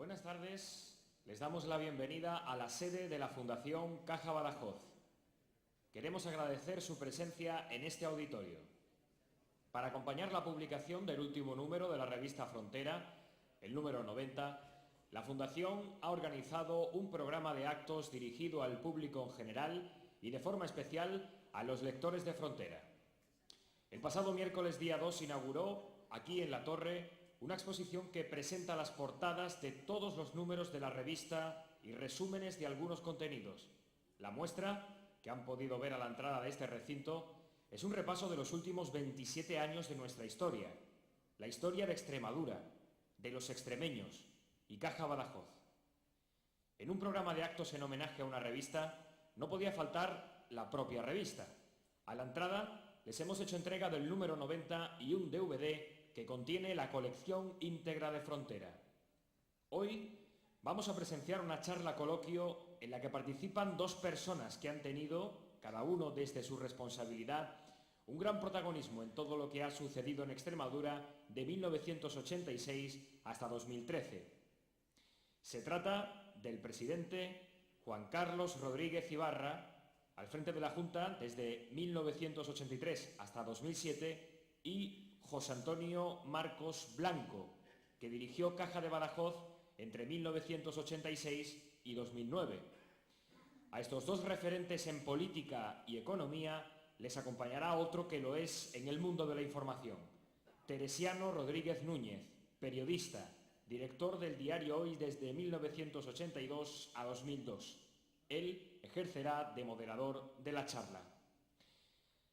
Buenas tardes, les damos la bienvenida a la sede de la Fundación Caja Badajoz. Queremos agradecer su presencia en este auditorio. Para acompañar la publicación del último número de la revista Frontera, el número 90, la Fundación ha organizado un programa de actos dirigido al público en general y de forma especial a los lectores de Frontera. El pasado miércoles día 2 se inauguró, aquí en la Torre, una exposición que presenta las portadas de todos los números de la revista y resúmenes de algunos contenidos. La muestra, que han podido ver a la entrada de este recinto, es un repaso de los últimos 27 años de nuestra historia, la historia de Extremadura, de los extremeños y Caja Badajoz. En un programa de actos en homenaje a una revista, no podía faltar la propia revista. A la entrada les hemos hecho entrega del número 90 y un DVD que contiene la colección íntegra de Frontera. Hoy vamos a presenciar una charla coloquio en la que participan dos personas que han tenido, cada uno desde su responsabilidad, un gran protagonismo en todo lo que ha sucedido en Extremadura de 1986 hasta 2013. Se trata del presidente Juan Carlos Rodríguez Ibarra, al frente de la Junta desde 1983 hasta 2007, y José Antonio Marcos Blanco, que dirigió Caja de Badajoz entre 1986 y 2009. A estos dos referentes en política y economía les acompañará otro que lo es en el mundo de la información, Teresiano Rodríguez Núñez, periodista, director del diario Hoy desde 1982 a 2002. Él ejercerá de moderador de la charla.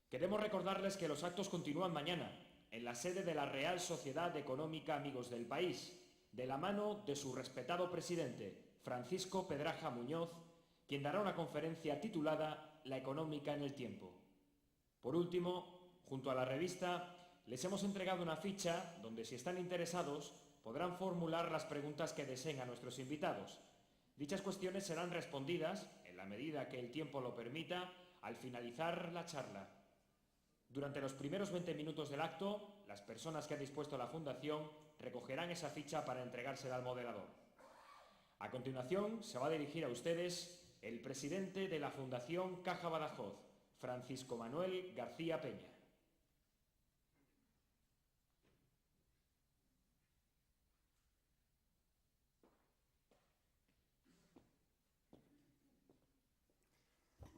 Queremos recordarles que los actos continúan mañana, en la sede de la Real Sociedad Económica Amigos del País, de la mano de su respetado presidente, Francisco Pedraja Muñoz, quien dará una conferencia titulada La económica en el tiempo. Por último, junto a la revista, les hemos entregado una ficha donde, si están interesados, podrán formular las preguntas que deseen a nuestros invitados. Dichas cuestiones serán respondidas, en la medida que el tiempo lo permita, al finalizar la charla. Durante los primeros 20 minutos del acto, las personas que ha dispuesto la Fundación recogerán esa ficha para entregársela al moderador. A continuación, se va a dirigir a ustedes el presidente de la Fundación Caja Badajoz, Francisco Manuel García Peña.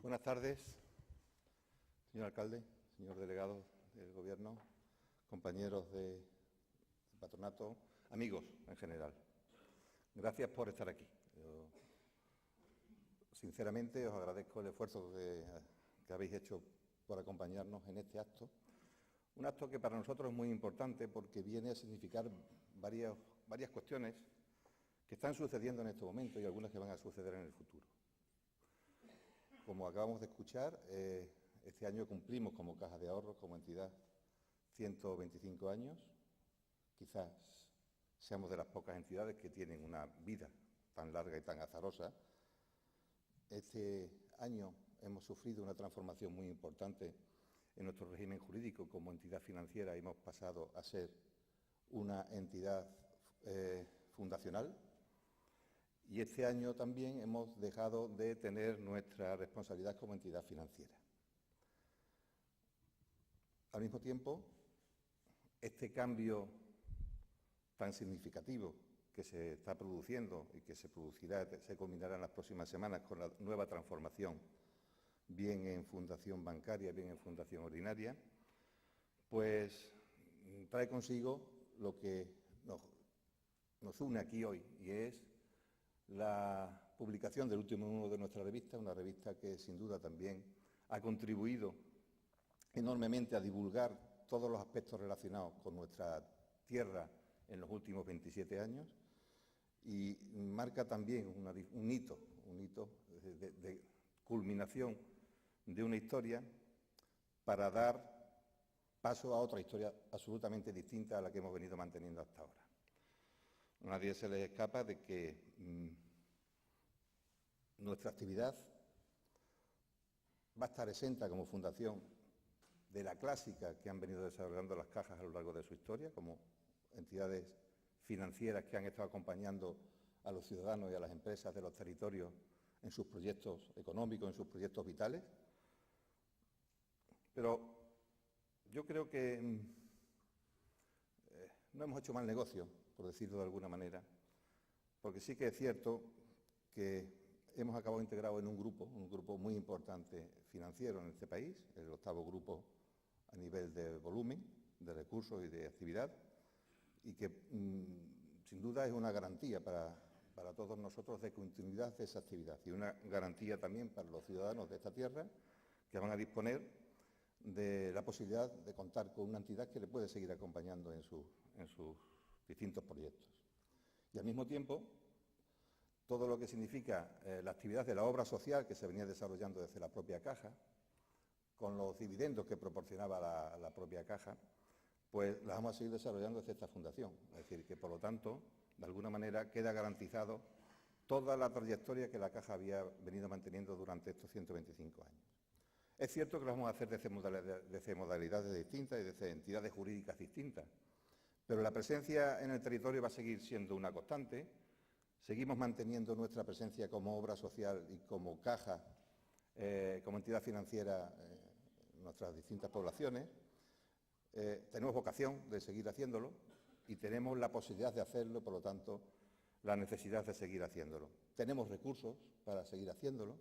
Buenas tardes, señor alcalde, señor delegado del Gobierno, compañeros de patronato, amigos en general. Gracias por estar aquí. Yo, sinceramente, os agradezco el esfuerzo que habéis hecho por acompañarnos en este acto. Un acto que para nosotros es muy importante porque viene a significar varias cuestiones que están sucediendo en este momento y algunas que van a suceder en el futuro. Como acabamos de escuchar, este año cumplimos como Caja de Ahorros, como entidad, 125 años. Quizás seamos de las pocas entidades que tienen una vida tan larga y tan azarosa. Este año hemos sufrido una transformación muy importante en nuestro régimen jurídico. Como entidad financiera hemos pasado a ser una entidad fundacional. Y este año también hemos dejado de tener nuestra responsabilidad como entidad financiera. Al mismo tiempo, este cambio tan significativo que se está produciendo y que se culminará en las próximas semanas con la nueva transformación, bien en fundación bancaria, bien en fundación ordinaria, pues trae consigo lo que nos une aquí hoy, y es la publicación del último número de nuestra revista, una revista que sin duda también ha contribuido enormemente a divulgar todos los aspectos relacionados con nuestra tierra en los últimos 27 años y marca también un hito de culminación de una historia para dar paso a otra historia absolutamente distinta a la que hemos venido manteniendo hasta ahora. A nadie se les escapa de que nuestra actividad va a estar exenta como fundación de la clásica que han venido desarrollando las cajas a lo largo de su historia, como entidades financieras que han estado acompañando a los ciudadanos y a las empresas de los territorios en sus proyectos económicos, en sus proyectos vitales. Pero yo creo que no hemos hecho mal negocio, por decirlo de alguna manera, porque sí que es cierto que hemos acabado integrados en un grupo muy importante financiero en este país, el 8º grupo a nivel de volumen, de recursos y de actividad, y que sin duda es una garantía para todos nosotros de continuidad de esa actividad y una garantía también para los ciudadanos de esta tierra que van a disponer de la posibilidad de contar con una entidad que le puede seguir acompañando en sus distintos proyectos. Y al mismo tiempo, todo lo que significa la actividad de la obra social que se venía desarrollando desde la propia Caja, con los dividendos que proporcionaba la propia Caja, pues la vamos a seguir desarrollando desde esta fundación. Es decir, que por lo tanto, de alguna manera, queda garantizado toda la trayectoria que la Caja había venido manteniendo durante estos 125 años. Es cierto que lo vamos a hacer desde modalidades distintas y desde entidades jurídicas distintas, pero la presencia en el territorio va a seguir siendo una constante. Seguimos manteniendo nuestra presencia como obra social y como Caja, como entidad financiera en nuestras distintas poblaciones. Tenemos vocación de seguir haciéndolo y tenemos la posibilidad de hacerlo, por lo tanto, la necesidad de seguir haciéndolo. Tenemos recursos para seguir haciéndolo,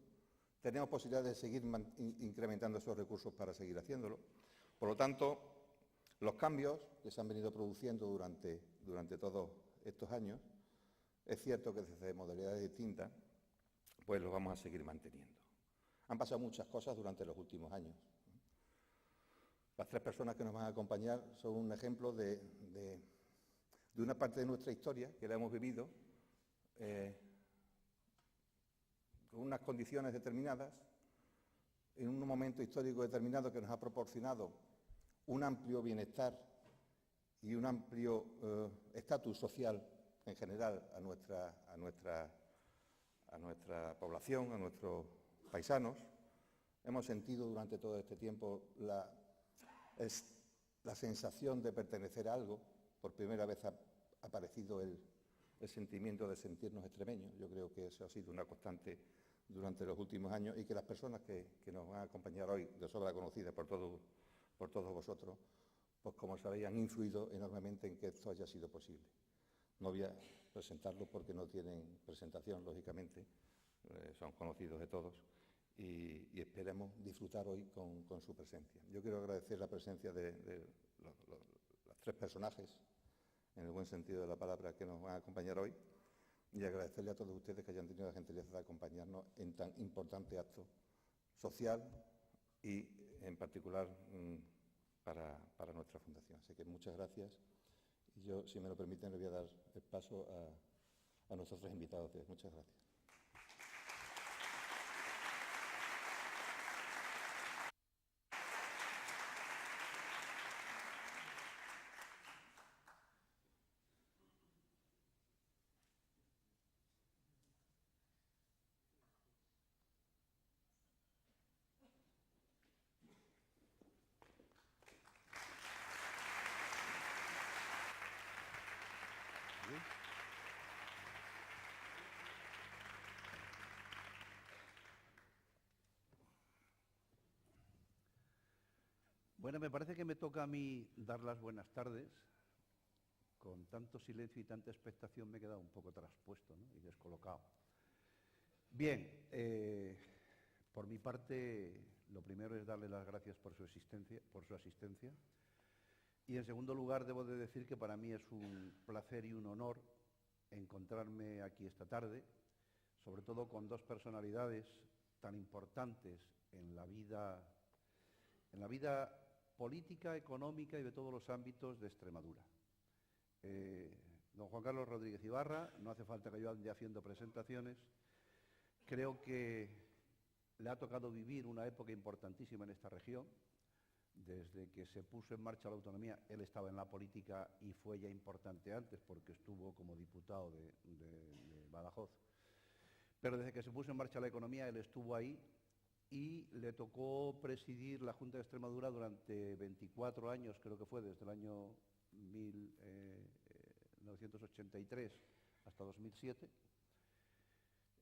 tenemos posibilidad de seguir incrementando esos recursos para seguir haciéndolo. Por lo tanto, los cambios que se han venido produciendo durante todos estos años, es cierto que desde modalidades distintas, pues los vamos a seguir manteniendo. Han pasado muchas cosas durante los últimos años. Las 3 personas que nos van a acompañar son un ejemplo de una parte de nuestra historia que la hemos vivido con unas condiciones determinadas, en un momento histórico determinado que nos ha proporcionado un amplio bienestar y un amplio estatus social en general a nuestra población, a nuestros paisanos. Hemos sentido durante todo este tiempo la sensación de pertenecer a algo. Por primera vez ha aparecido el sentimiento de sentirnos extremeños. Yo creo que eso ha sido una constante durante los últimos años y que las personas que nos van a acompañar hoy, de sobra conocidas por todos vosotros, pues como sabéis, han influido enormemente en que esto haya sido posible. No voy a presentarlo porque no tienen presentación, lógicamente, son conocidos de todos y esperemos disfrutar hoy con su presencia. Yo quiero agradecer la presencia de los 3 personajes, en el buen sentido de la palabra, que nos van a acompañar hoy y agradecerle a todos ustedes que hayan tenido la gentileza de acompañarnos en tan importante acto social y, en particular, para nuestra fundación. Así que muchas gracias. Y yo, si me lo permiten, le voy a dar el paso a nuestros 3 invitados. Muchas gracias. Bueno, me parece que me toca a mí dar las buenas tardes. Con tanto silencio y tanta expectación me he quedado un poco traspuesto, ¿no? Y descolocado. Bien, por mi parte, lo primero es darle las gracias por su asistencia. Y en segundo lugar, debo de decir que para mí es un placer y un honor encontrarme aquí esta tarde, sobre todo con 2 personalidades tan importantes en la vida política, económica y de todos los ámbitos de Extremadura. Don Juan Carlos Rodríguez Ibarra, no hace falta que yo ande haciendo presentaciones, creo que le ha tocado vivir una época importantísima en esta región. Desde que se puso en marcha la autonomía, él estaba en la política y fue ya importante antes porque estuvo como diputado de Badajoz. Pero desde que se puso en marcha la economía, él estuvo ahí y le tocó presidir la Junta de Extremadura durante 24 años, creo que fue desde el año 1983 hasta 2007,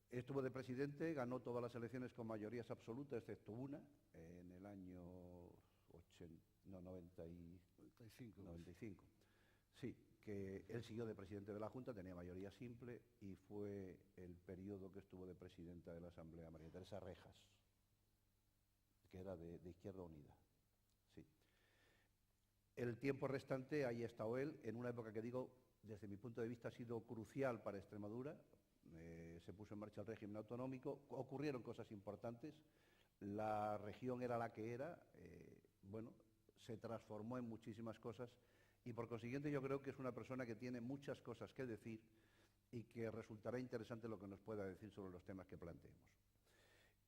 Estuvo de presidente, ganó todas las elecciones con mayorías absolutas, excepto una, en el año 95. Sí, que él siguió de presidente de la Junta, tenía mayoría simple y fue el periodo que estuvo de presidenta de la Asamblea, María Teresa Rejas, que era de Izquierda Unida. Sí. El tiempo restante, ahí ha estado él, en una época que digo, desde mi punto de vista, ha sido crucial para Extremadura. Se puso en marcha el régimen autonómico, ocurrieron cosas importantes, la región era la que era, bueno, se transformó en muchísimas cosas y por consiguiente yo creo que es una persona que tiene muchas cosas que decir y que resultará interesante lo que nos pueda decir sobre los temas que planteemos.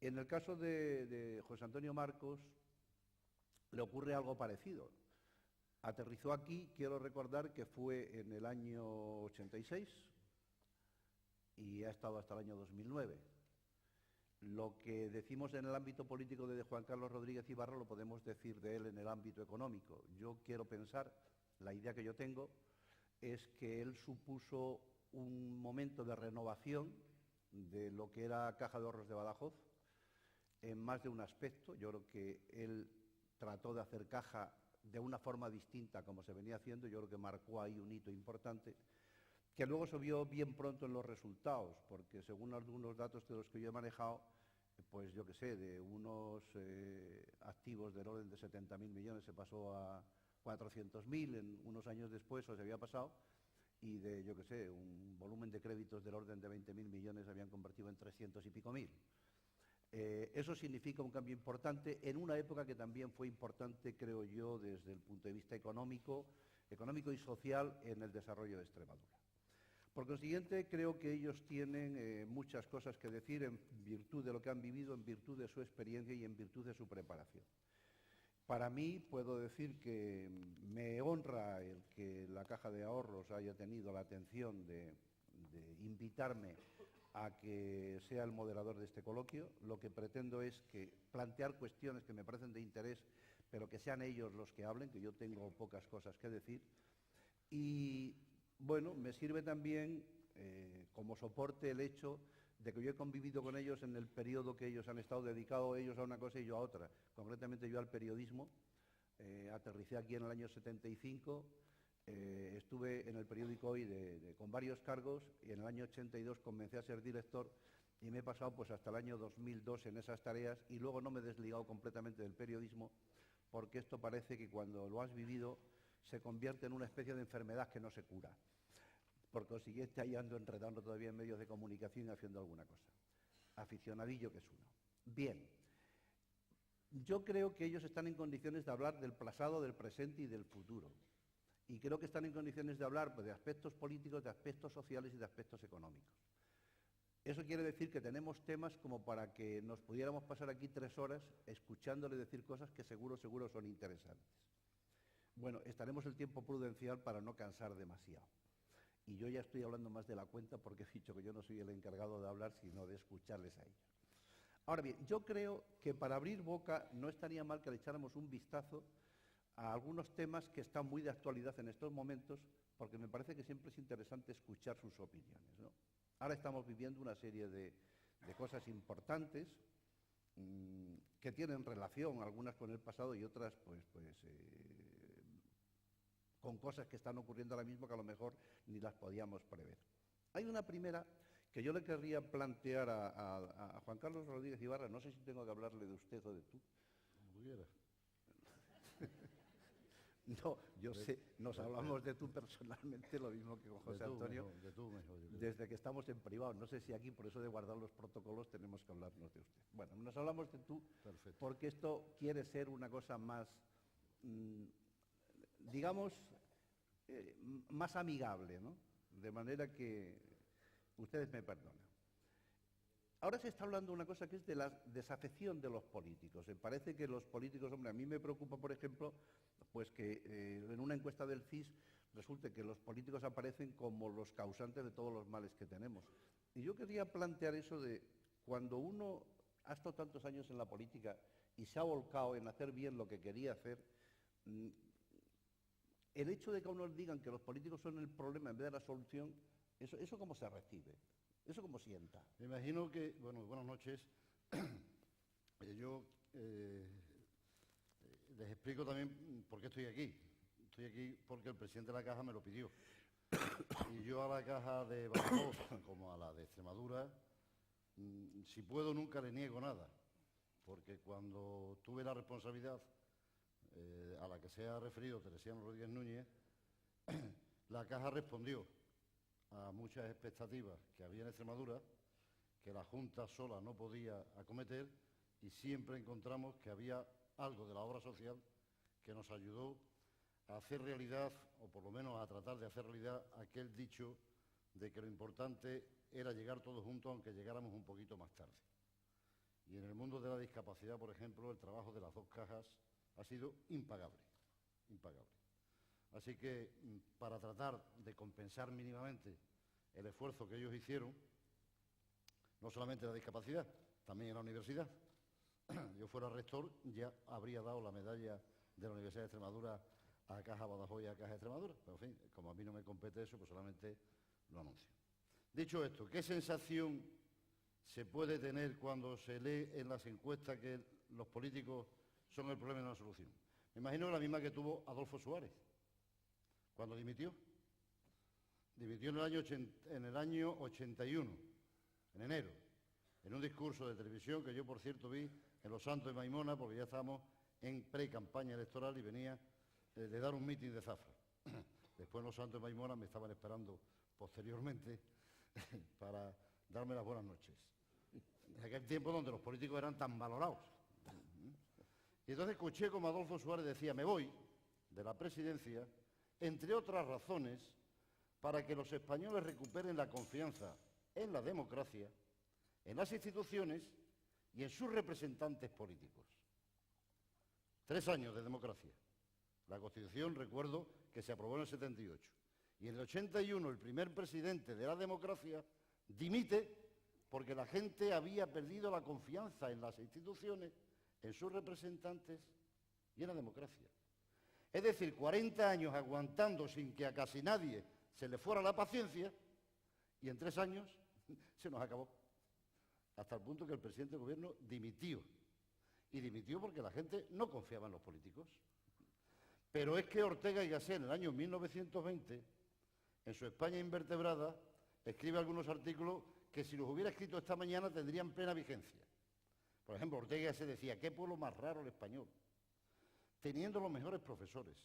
En el caso de José Antonio Marcos le ocurre algo parecido. Aterrizó aquí, quiero recordar que fue en el año 86 y ha estado hasta el año 2009. Lo que decimos en el ámbito político de Juan Carlos Rodríguez Ibarra lo podemos decir de él en el ámbito económico. Yo quiero pensar, la idea que yo tengo es que él supuso un momento de renovación de lo que era Caja de Ahorros de Badajoz en más de un aspecto. Yo creo que él trató de hacer caja de una forma distinta a como se venía haciendo. Yo creo que marcó ahí un hito importante, que luego se vio bien pronto en los resultados, porque según algunos datos de los que yo he manejado, pues yo qué sé, de unos activos del orden de 70.000 millones se pasó a 400.000 en unos años después, o se había pasado, y de, yo qué sé, un volumen de créditos del orden de 20.000 millones se habían convertido en 300 y pico mil. Eso significa un cambio importante en una época que también fue importante, creo yo, desde el punto de vista económico y social en el desarrollo de Extremadura. Por consiguiente, creo que ellos tienen muchas cosas que decir en virtud de lo que han vivido, en virtud de su experiencia y en virtud de su preparación. Para mí, puedo decir que me honra el que la Caja de Ahorros haya tenido la atención de invitarme a que sea el moderador de este coloquio. Lo que pretendo es que plantear cuestiones que me parecen de interés, pero que sean ellos los que hablen, que yo tengo pocas cosas que decir. Y bueno, me sirve también como soporte el hecho de que yo he convivido con ellos en el periodo que ellos han estado dedicados ellos a una cosa y yo a otra. Concretamente yo al periodismo. Aterricé aquí en el año 75, estuve en el periódico Hoy con varios cargos y en el año 82 comencé a ser director y me he pasado pues hasta el año 2002 en esas tareas y luego no me he desligado completamente del periodismo, porque esto parece que cuando lo has vivido se convierte en una especie de enfermedad que no se cura. Por consiguiente, ahí ando enredando todavía en medios de comunicación y haciendo alguna cosa. Aficionadillo que es uno. Bien, yo creo que ellos están en condiciones de hablar del pasado, del presente y del futuro. Y creo que están en condiciones de hablar pues, de aspectos políticos, de aspectos sociales y de aspectos económicos. Eso quiere decir que tenemos temas como para que nos pudiéramos pasar aquí 3 horas escuchándole decir cosas que seguro son interesantes. Bueno, estaremos el tiempo prudencial para no cansar demasiado. Y yo ya estoy hablando más de la cuenta porque he dicho que yo no soy el encargado de hablar, sino de escucharles a ellos. Ahora bien, yo creo que para abrir boca no estaría mal que le echáramos un vistazo a algunos temas que están muy de actualidad en estos momentos, porque me parece que siempre es interesante escuchar sus opiniones, ¿no? Ahora estamos viviendo una serie de cosas importantes que tienen relación, algunas con el pasado y otras con cosas que están ocurriendo ahora mismo que a lo mejor ni las podíamos prever. Hay una primera que yo le querría plantear a Juan Carlos Rodríguez Ibarra, no sé si tengo que hablarle de usted o de tú. Como pudiera. No, yo sé, nos hablamos de tú personalmente, lo mismo que con José Antonio, Mejor, de tú mejor, yo creo. desde que estamos en privado. No sé si aquí, por eso de guardar los protocolos, tenemos que hablarnos de usted. Bueno, nos hablamos de tú, Perfecto. porque esto quiere ser una cosa más, digamos, más amigable, ¿no? De manera que ustedes me perdonan. Ahora se está hablando de una cosa que es de la desafección de los políticos. Me parece que los políticos, hombre, a mí me preocupa, por ejemplo, pues que en una encuesta del CIS resulte que los políticos aparecen como los causantes de todos los males que tenemos. Y yo quería plantear eso de cuando uno ha estado tantos años en la política y se ha volcado en hacer bien lo que quería hacer, el hecho de que a uno le digan que los políticos son el problema en vez de la solución, ¿eso cómo se recibe? ¿Eso cómo sienta? Me imagino que, bueno, buenas noches. Yo les explico también por qué estoy aquí. Estoy aquí porque el presidente de la Caja me lo pidió. Y yo a la Caja de Badajoz, como a la de Extremadura, si puedo nunca le niego nada, porque cuando tuve la responsabilidad a la que se ha referido Teresiano Rodríguez Núñez, la Caja respondió a muchas expectativas que había en Extremadura, que la Junta sola no podía acometer, y siempre encontramos que había algo de la obra social que nos ayudó a hacer realidad, o por lo menos a tratar de hacer realidad, aquel dicho de que lo importante era llegar todos juntos aunque llegáramos un poquito más tarde. Y en el mundo de la discapacidad, por ejemplo, el trabajo de las dos cajas ha sido impagable, impagable. Así que, para tratar de compensar mínimamente el esfuerzo que ellos hicieron, no solamente en la discapacidad, también en la universidad. Yo fuera rector, ya habría dado la medalla de la Universidad de Extremadura a Caja Badajoz y a Caja de Extremadura. Pero, en fin, como a mí no me compete eso, pues solamente lo anuncio. Dicho esto, ¿qué sensación se puede tener cuando se lee en las encuestas que los políticos son el problema y no la solución? Me imagino que la misma que tuvo Adolfo Suárez, cuando dimitió. Dimitió en el año 81, en enero, en un discurso de televisión que yo, por cierto, vi en Los Santos de Maimona, porque ya estábamos en pre-campaña electoral y venía de dar un mitin de Zafra. Después en Los Santos de Maimona me estaban esperando posteriormente para darme las buenas noches. En aquel tiempo donde los políticos eran tan valorados. Y entonces escuché como Adolfo Suárez decía: me voy de la presidencia, entre otras razones, para que los españoles recuperen la confianza en la democracia, en las instituciones y en sus representantes políticos. 3 años de democracia. La Constitución, recuerdo, que se aprobó en el 78. Y en el 81 el primer presidente de la democracia dimite porque la gente había perdido la confianza en las instituciones, en sus representantes y en la democracia. Es decir, 40 años aguantando sin que a casi nadie se le fuera la paciencia, y en 3 años se nos acabó. Hasta el punto que el presidente del gobierno dimitió. Y dimitió porque la gente no confiaba en los políticos. Pero es que Ortega y Gasset, en el año 1920, en su España invertebrada, escribe algunos artículos que si los hubiera escrito esta mañana tendrían plena vigencia. Por ejemplo, Ortega y Gasset decía: ¿qué pueblo más raro el español? Teniendo los mejores profesores,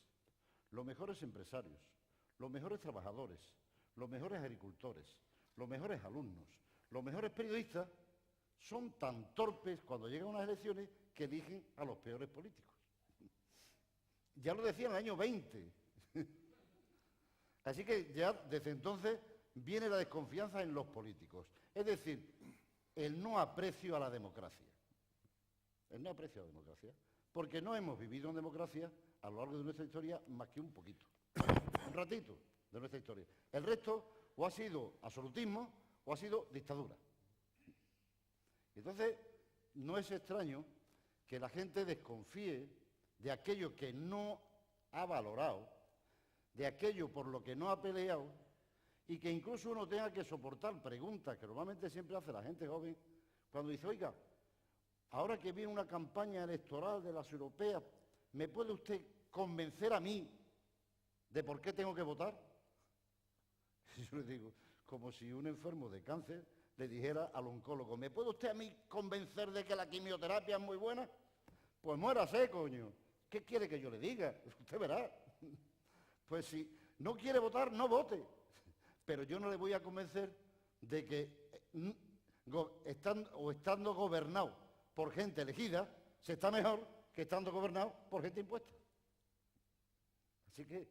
los mejores empresarios, los mejores trabajadores, los mejores agricultores, los mejores alumnos, los mejores periodistas, son tan torpes cuando llegan unas elecciones que eligen a los peores políticos. Ya lo decía en el año 20. Así que ya desde entonces viene la desconfianza en los políticos. Es decir, el no aprecio a la democracia. El no aprecio a la democracia. Porque no hemos vivido en democracia a lo largo de nuestra historia más que un poquito. Un ratito de nuestra historia. El resto o ha sido absolutismo o ha sido dictadura. Entonces, no es extraño que la gente desconfíe de aquello que no ha valorado, de aquello por lo que no ha peleado, y que incluso uno tenga que soportar preguntas que normalmente siempre hace la gente joven, cuando dice: oiga, ahora que viene una campaña electoral de las europeas, ¿me puede usted convencer a mí de por qué tengo que votar? Y yo le digo, como si un enfermo de cáncer le dijera al oncólogo: ¿me puede usted a mí convencer de que la quimioterapia es muy buena? Pues muérase, coño. ¿Qué quiere que yo le diga? Usted verá. Pues si no quiere votar, no vote. Pero yo no le voy a convencer de que estando gobernado por gente elegida, se está mejor que estando gobernado por gente impuesta. Así que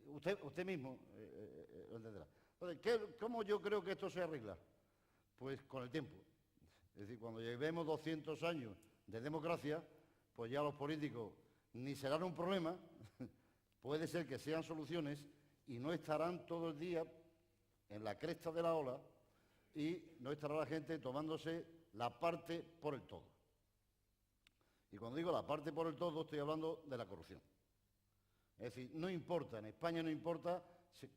usted mismo lo entenderá. Entonces, ¿cómo yo creo que esto se arregla? Pues con el tiempo. Es decir, cuando llevemos 200 años de democracia, pues ya los políticos ni serán un problema, puede ser que sean soluciones y no estarán todo el día en la cresta de la ola y no estará la gente tomándose la parte por el todo. Y cuando digo la parte por el todo, estoy hablando de la corrupción. Es decir, no importa, en España no importa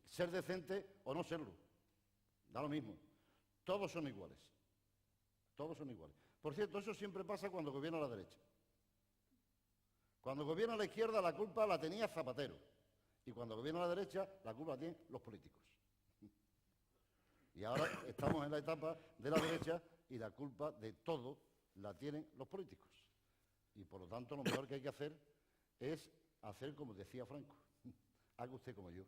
ser decente o no serlo, da lo mismo. Todos son iguales. Todos son iguales. Por cierto, eso siempre pasa cuando gobierna la derecha. Cuando gobierna la izquierda, la culpa la tenía Zapatero. Y cuando gobierna la derecha, la culpa la tienen los políticos. Y ahora estamos en la etapa de la derecha y la culpa de todo la tienen los políticos. Y por lo tanto, lo mejor que hay que hacer es hacer como decía Franco. Haga usted como yo.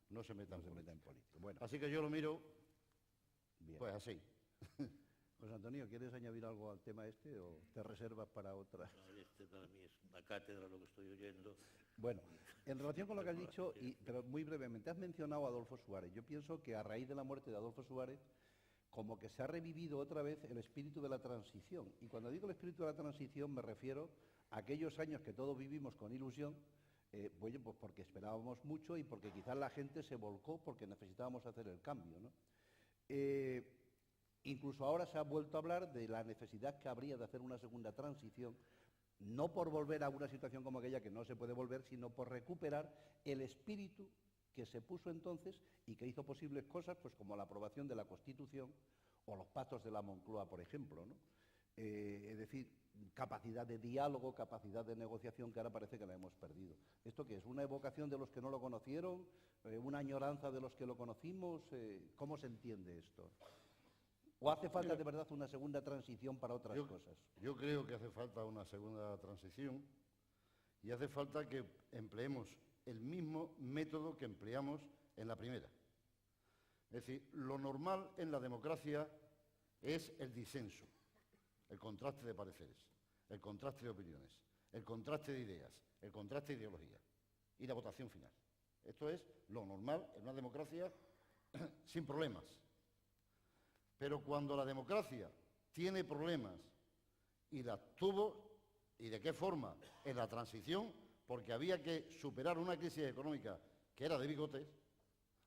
No se meta en política. Bueno, así que yo lo miro, bien. pues así. José Antonio, ¿quieres añadir algo al tema este o te reservas para otra? No, este para mí es una cátedra lo que estoy oyendo. Bueno, en relación con lo que has dicho, pero muy brevemente, has mencionado a Adolfo Suárez. Yo pienso que a raíz de la muerte de Adolfo Suárez, como que se ha revivido otra vez el espíritu de la transición. Y cuando digo el espíritu de la transición me refiero a aquellos años que todos vivimos con ilusión, pues porque esperábamos mucho y porque quizás la gente se volcó porque necesitábamos hacer el cambio, ¿no? Incluso ahora se ha vuelto a hablar de la necesidad que habría de hacer una segunda transición, no por volver a una situación como aquella que no se puede volver, sino por recuperar el espíritu que se puso entonces y que hizo posibles cosas pues como la aprobación de la Constitución o los pactos de la Moncloa, por ejemplo, ¿no? Es decir, capacidad de diálogo, capacidad de negociación que ahora parece que la hemos perdido. ¿Esto qué es? ¿Una evocación de los que no lo conocieron? ¿Una añoranza de los que lo conocimos? ¿Cómo se entiende esto? ¿O hace falta de verdad una segunda transición para otras cosas? Yo creo que hace falta una segunda transición y hace falta que empleemos el mismo método que empleamos en la primera. Es decir, lo normal en la democracia es el disenso, el contraste de pareceres, el contraste de opiniones, el contraste de ideas, el contraste de ideología y la votación final. Esto es lo normal en una democracia sin problemas. Pero cuando la democracia tiene problemas y las tuvo, ¿y de qué forma? En la transición, porque había que superar una crisis económica que era de bigotes,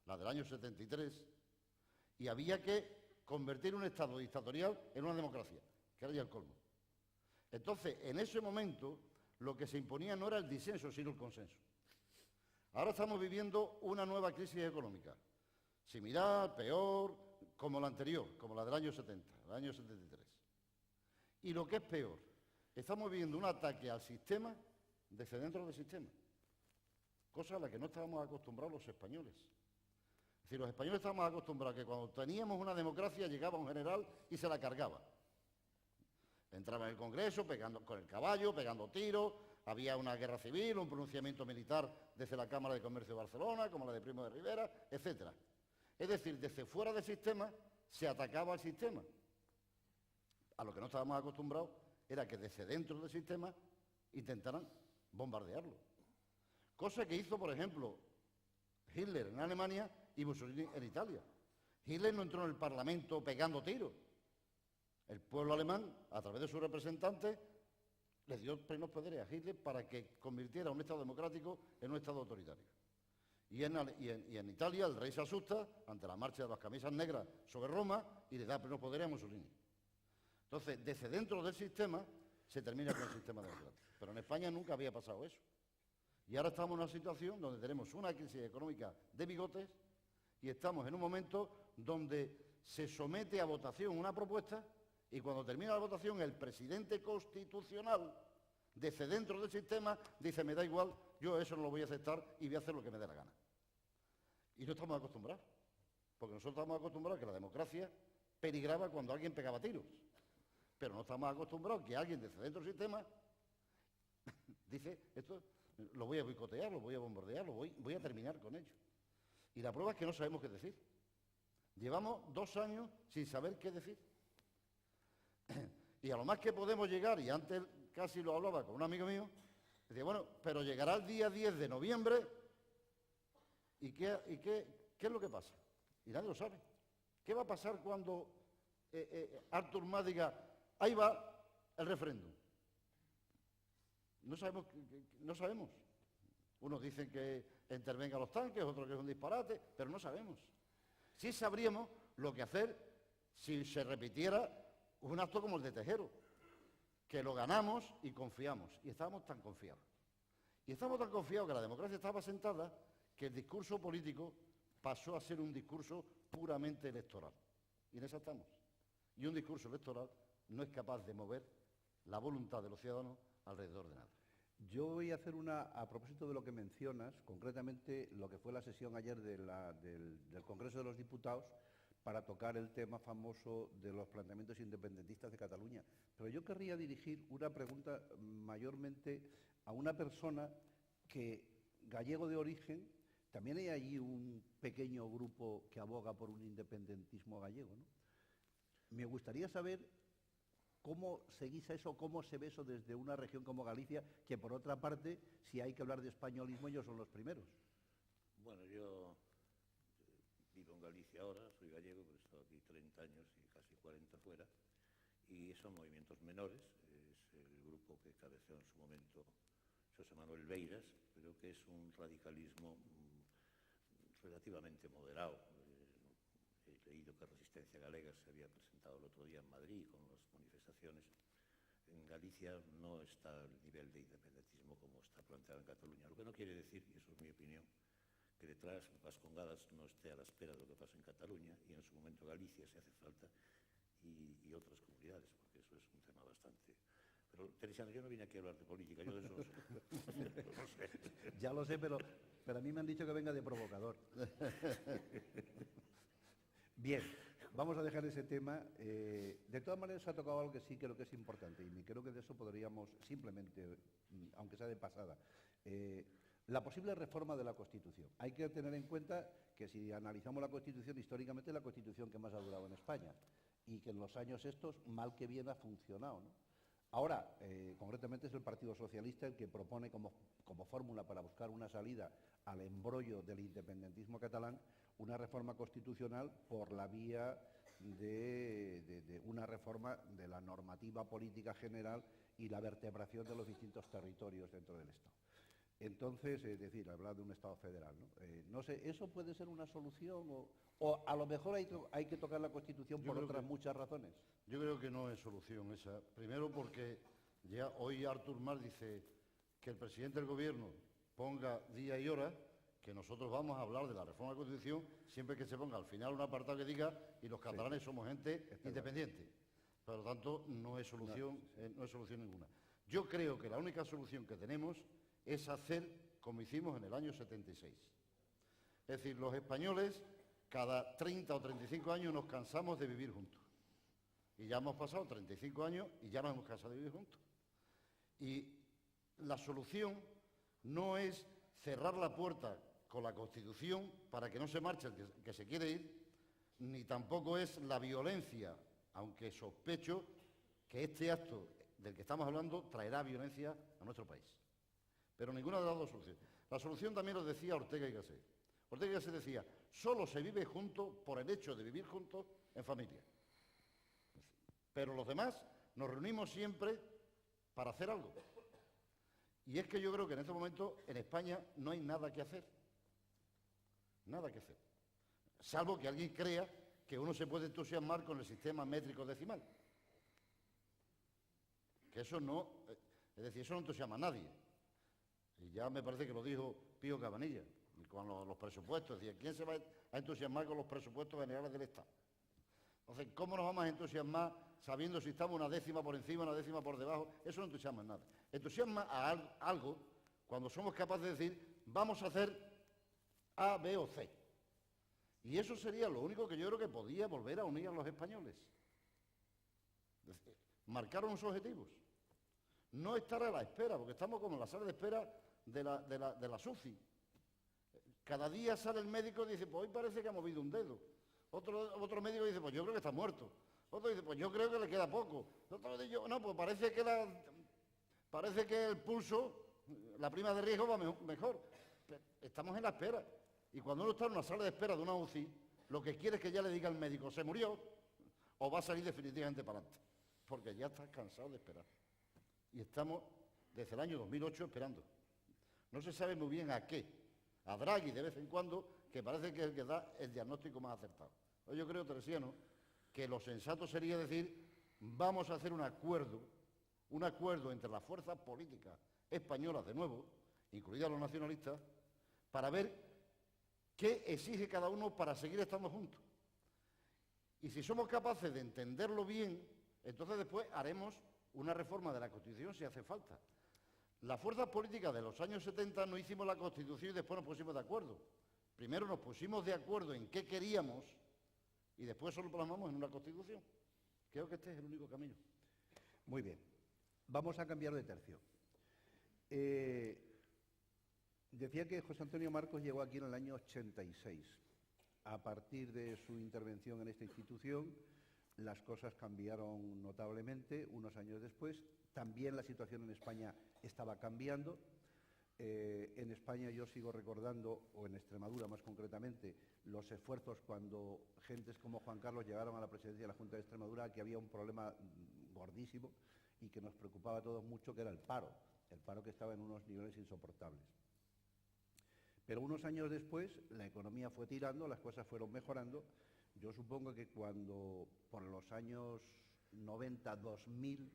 la del año 73, y había que convertir un Estado dictatorial en una democracia, que era ya el colmo. Entonces, en ese momento, lo que se imponía no era el disenso, sino el consenso. Ahora estamos viviendo una nueva crisis económica, similar, peor, como la anterior, como la del año 70, el año 73. Y lo que es peor, estamos viviendo un ataque al sistema desde dentro del sistema, cosa a la que no estábamos acostumbrados los españoles. Es decir, los españoles estábamos acostumbrados a que cuando teníamos una democracia llegaba un general y se la cargaba. Entraba en el Congreso pegando con el caballo, pegando tiros, había una guerra civil, un pronunciamiento militar desde la Cámara de Comercio de Barcelona, como la de Primo de Rivera, etcétera. Es decir, desde fuera del sistema se atacaba al sistema. A lo que no estábamos acostumbrados era que desde dentro del sistema intentaran bombardearlo. Cosa que hizo, por ejemplo, Hitler en Alemania y Mussolini en Italia. Hitler no entró en el Parlamento pegando tiros. El pueblo alemán, a través de sus representantes, le dio plenos poderes a Hitler para que convirtiera un Estado democrático en un Estado autoritario. Y en Italia el rey se asusta ante la marcha de las camisas negras sobre Roma y le da plenos poderes a Mussolini. Entonces, desde dentro del sistema se termina con el sistema democrático. Pero en España nunca había pasado eso. Y ahora estamos en una situación donde tenemos una crisis económica de bigotes y estamos en un momento donde se somete a votación una propuesta y cuando termina la votación el presidente constitucional, desde dentro del sistema, dice, me da igual, yo eso no lo voy a aceptar y voy a hacer lo que me dé la gana. Y no estamos acostumbrados, porque nosotros estamos acostumbrados a que la democracia peligraba cuando alguien pegaba tiros. Pero no estamos acostumbrados a que alguien desde dentro del sistema dice, esto lo voy a boicotear, lo voy a bombardear, voy a terminar con ello. Y la prueba es que no sabemos qué decir. Llevamos 2 años sin saber qué decir. Y a lo más que podemos llegar, y antes casi lo hablaba con un amigo mío, decía, bueno, pero llegará el día 10 de noviembre, ¿y qué es lo que pasa? Y nadie lo sabe. ¿Qué va a pasar cuando Artur Mas diga, ahí va el referéndum? No sabemos, no sabemos. Unos dicen que intervengan los tanques, otros que es un disparate, pero no sabemos. Sí sabríamos lo que hacer si se repitiera un acto como el de Tejero, que lo ganamos y confiamos, y estábamos tan confiados. Y estamos tan confiados que la democracia estaba sentada que el discurso político pasó a ser un discurso puramente electoral. Y en esa estamos. Y un discurso electoral no es capaz de mover la voluntad de los ciudadanos alrededor de nada. Yo voy a hacer a propósito de lo que mencionas, concretamente lo que fue la sesión ayer del Congreso de los Diputados, para tocar el tema famoso de los planteamientos independentistas de Cataluña. Pero yo querría dirigir una pregunta mayormente a una persona que, gallego de origen, también hay allí un pequeño grupo que aboga por un independentismo gallego, ¿no? Me gustaría saber cómo se guisa eso, cómo se ve eso desde una región como Galicia, que por otra parte, si hay que hablar de españolismo, ellos son los primeros. Bueno, yo vivo en Galicia ahora, soy gallego, pero he estado aquí 30 años y casi 40 fuera, y son movimientos menores. Es el grupo que cabeceó en su momento José Manuel Beiras, pero que es un radicalismo relativamente moderado. He leído que Resistencia Galega se había presentado el otro día en Madrid con las manifestaciones. En Galicia no está el nivel de independentismo como está planteado en Cataluña, lo que no quiere decir, y eso es mi opinión, que detrás Vascongadas no esté a la espera de lo que pasa en Cataluña, y en su momento Galicia, si hace falta, y otras comunidades, porque eso es un tema bastante... Pero, Teresiano, yo no vine aquí a hablar de política, yo de eso no sé. Ya lo sé, pero a mí me han dicho que venga de provocador. Bien, vamos a dejar ese tema. De todas maneras, ha tocado algo que sí creo que es importante, y creo que de eso podríamos simplemente, aunque sea de pasada, la posible reforma de la Constitución. Hay que tener en cuenta que si analizamos la Constitución, históricamente es la Constitución que más ha durado en España, y que en los años estos, mal que bien, ha funcionado, ¿no? Ahora, concretamente es el Partido Socialista el que propone como fórmula para buscar una salida al embrollo del independentismo catalán una reforma constitucional por la vía de una reforma de la normativa política general y la vertebración de los distintos territorios dentro del Estado. Entonces, es decir, hablar de un Estado federal, ¿no? No sé, ¿eso puede ser una solución o a lo mejor hay que tocar la Constitución por otras muchas razones? Yo creo que no es solución esa. Primero porque ya hoy Artur Mas dice que el presidente del Gobierno ponga día y hora, que nosotros vamos a hablar de la reforma de la Constitución siempre que se ponga al final un apartado que diga y los catalanes somos gente independiente. Por lo tanto, no es solución ninguna. Yo creo que la única solución que tenemos es hacer como hicimos en el año 76. Es decir, los españoles cada 30 o 35 años nos cansamos de vivir juntos. Y ya hemos pasado 35 años y ya nos hemos cansado de vivir juntos. Y la solución no es cerrar la puerta con la Constitución para que no se marche el que se quiere ir, ni tampoco es la violencia, aunque sospecho que este acto del que estamos hablando traerá violencia a nuestro país. Pero ninguna de las dos soluciones. La solución también lo decía Ortega y Gasset. Ortega y Gasset decía, solo se vive juntos por el hecho de vivir juntos en familia. Pero los demás nos reunimos siempre para hacer algo. Y es que yo creo que en este momento en España no hay nada que hacer. Nada que hacer. Salvo que alguien crea que uno se puede entusiasmar con el sistema métrico decimal. Que eso no, es decir, eso no entusiasma a nadie. Y ya me parece que lo dijo Pío Cabanilla, con los presupuestos. Es decir, ¿quién se va a entusiasmar con los presupuestos generales del Estado? Entonces, ¿cómo nos vamos a entusiasmar sabiendo si estamos una décima por encima, una décima por debajo? Eso no entusiasma en nada. Entusiasma a algo cuando somos capaces de decir, vamos a hacer A, B o C. Y eso sería lo único que yo creo que podía volver a unir a los españoles. Marcar unos objetivos. No estar a la espera, porque estamos como en la sala de espera de la SUCI. Cada día sale el médico y dice, pues hoy parece que ha movido un dedo. Otro médico dice, pues yo creo que está muerto. Otro dice, pues yo creo que le queda poco. Otro dice, no, pues parece que el pulso, la prima de riesgo va mejor. Pero estamos en la espera. Y cuando uno está en una sala de espera de una UCI, lo que quiere es que ya le diga al médico, se murió, o va a salir definitivamente para adelante. Porque ya está cansado de esperar. Y estamos desde el año 2008 esperando. No se sabe muy bien a qué. A Draghi de vez en cuando, que parece que es el que da el diagnóstico más acertado. Yo creo, Teresiano, que lo sensato sería decir, vamos a hacer un acuerdo entre las fuerzas políticas españolas, de nuevo, incluidas los nacionalistas, para ver qué exige cada uno para seguir estando juntos. Y si somos capaces de entenderlo bien, entonces después haremos una reforma de la Constitución si hace falta. Las fuerzas políticas de los años 70 no hicimos la Constitución y después nos pusimos de acuerdo. Primero nos pusimos de acuerdo en qué queríamos y después solo plasmamos en una Constitución. Creo que este es el único camino. Muy bien. Vamos a cambiar de tercio. Decía que José Antonio Marcos llegó aquí en el año 86. A partir de su intervención en esta institución, las cosas cambiaron notablemente unos años después. También la situación en España estaba cambiando. En España yo sigo recordando, o en Extremadura más concretamente, los esfuerzos cuando gentes como Juan Carlos llegaron a la presidencia de la Junta de Extremadura, que había un problema gordísimo y que nos preocupaba a todos mucho, que era el paro que estaba en unos niveles insoportables. Pero unos años después la economía fue tirando, las cosas fueron mejorando. Yo supongo que cuando, por los años 90, 2000,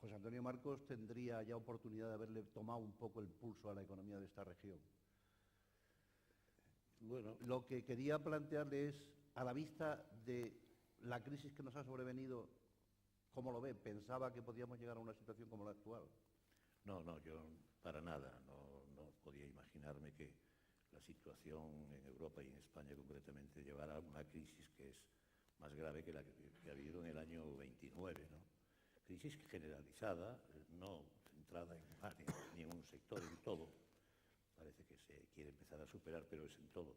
José Antonio Marcos tendría ya oportunidad de haberle tomado un poco el pulso a la economía de esta región. Bueno, Lo que quería plantearle es, a la vista de la crisis que nos ha sobrevenido, ¿cómo lo ve? ¿Pensaba que podíamos llegar a una situación como la actual? no, yo para nada, no podía imaginarme que la situación en Europa y en España concretamente llevara a una crisis que es más grave que la que ha habido en el año 29, ¿no? Crisis generalizada, no centrada en un área ni en un sector, en todo. Parece que se quiere empezar a superar, pero es en todo.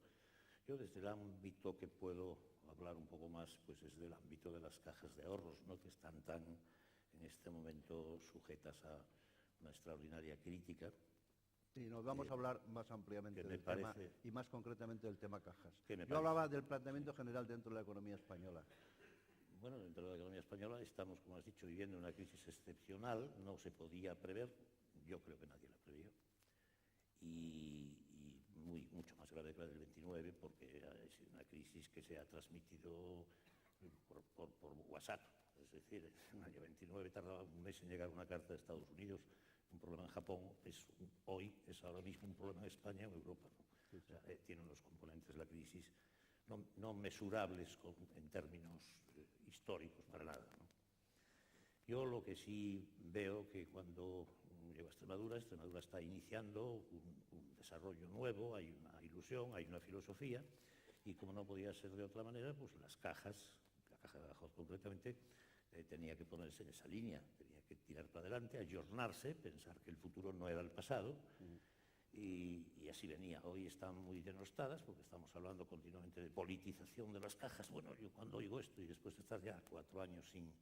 Yo desde el ámbito que puedo hablar un poco más, pues es del ámbito de las cajas de ahorros, ¿no? Que están tan en este momento sujetas a una extraordinaria crítica. Y nos vamos a hablar más ampliamente del tema y más concretamente del tema cajas. Yo hablaba del planteamiento general dentro de la economía española. Bueno, dentro de la economía española estamos, como has dicho, viviendo una crisis excepcional, no se podía prever, yo creo que nadie la previó, y mucho más grave que la del 29, porque es una crisis que se ha transmitido por WhatsApp. Es decir, en el año 29 tardaba un mes en llegar una carta de Estados Unidos, un problema en Japón, hoy es ahora mismo un problema en España o en Europa, ¿no? Sí. O sea, tiene unos componentes la crisis no mesurables en términos históricos para nada, ¿no? Yo lo que sí veo que cuando llego a Extremadura está iniciando un desarrollo nuevo, hay una ilusión, hay una filosofía, y como no podía ser de otra manera, pues las cajas, la Caja de Badajoz concretamente, tenía que ponerse en esa línea, tenía que tirar para adelante, ayornarse, pensar que el futuro no era el pasado, y así venía. Hoy están muy denostadas porque estamos hablando continuamente de politización de las cajas. Bueno, yo cuando oigo esto y después de estar ya 4 años sin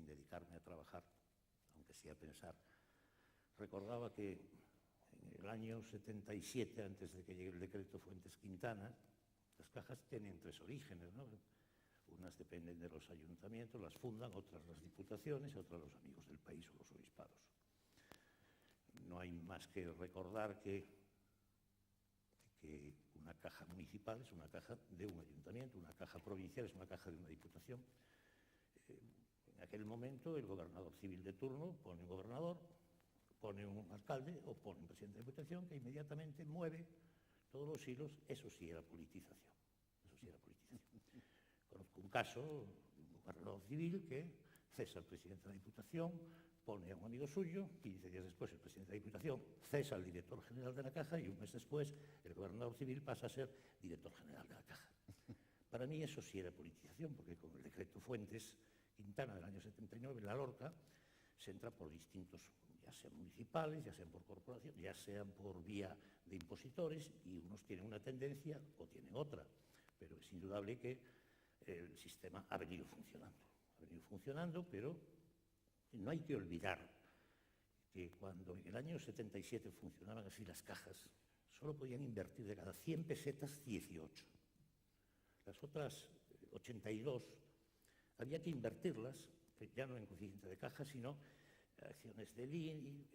dedicarme a trabajar, aunque sí a pensar, recordaba que en el año 77, antes de que llegue el decreto Fuentes-Quintana, las cajas tienen 3 orígenes, ¿no? Unas dependen de los ayuntamientos, las fundan, otras las diputaciones y otras los amigos del país o los obispados. No hay más que recordar que una caja municipal es una caja de un ayuntamiento, una caja provincial es una caja de una diputación. En aquel momento el gobernador civil de turno pone un gobernador, pone un alcalde o pone un presidente de diputación que inmediatamente mueve todos los hilos. Eso sí era politización. Conozco un caso, un gobernador civil que cesa al presidente de la Diputación, pone a un amigo suyo, 15 días después el presidente de la Diputación cesa al director general de la Caja y un mes después el gobernador civil pasa a ser director general de la Caja. Para mí eso sí era politización, porque con el decreto Fuentes-Quintana del año 79, la Lorca, se entra por distintos, ya sean municipales, ya sean por corporación, ya sean por vía de impositores, y unos tienen una tendencia o tienen otra, pero es indudable que el sistema ha venido funcionando, pero no hay que olvidar que cuando en el año 77 funcionaban así las cajas, solo podían invertir de cada 100 pesetas 18. Las otras 82 había que invertirlas, ya no en coeficiente de caja, sino acciones de INI,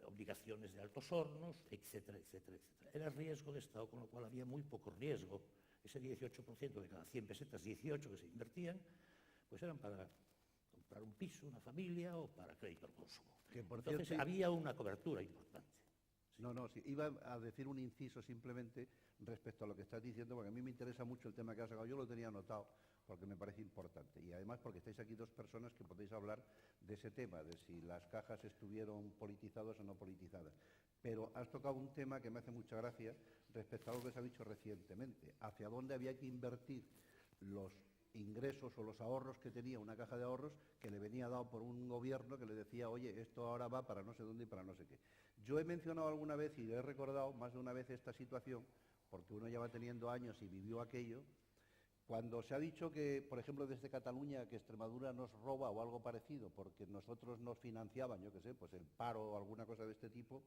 obligaciones de Altos Hornos, etcétera, etcétera, etcétera. Era riesgo de Estado, con lo cual había muy poco riesgo. Ese 18% de cada 100 pesetas, 18 que se invertían, pues eran para comprar un piso, una familia o para crédito al consumo. Que por Entonces cierto, había una cobertura importante. No, no, sí, iba a decir un inciso simplemente respecto a lo que estás diciendo, porque a mí me interesa mucho el tema que has sacado. Yo lo tenía anotado porque me parece importante y además porque estáis aquí dos personas que podéis hablar de ese tema, de si las cajas estuvieron politizadas o no politizadas. Pero has tocado un tema que me hace mucha gracia respecto a algo que se ha dicho recientemente, hacia dónde había que invertir los ingresos o los ahorros que tenía una caja de ahorros que le venía dado por un gobierno que le decía, oye, esto ahora va para no sé dónde y para no sé qué. Yo he mencionado alguna vez y he recordado más de una vez esta situación, porque uno ya va teniendo años y vivió aquello, cuando se ha dicho que, por ejemplo, desde Cataluña, que Extremadura nos roba o algo parecido, porque nosotros nos financiaban, yo qué sé, pues el paro o alguna cosa de este tipo,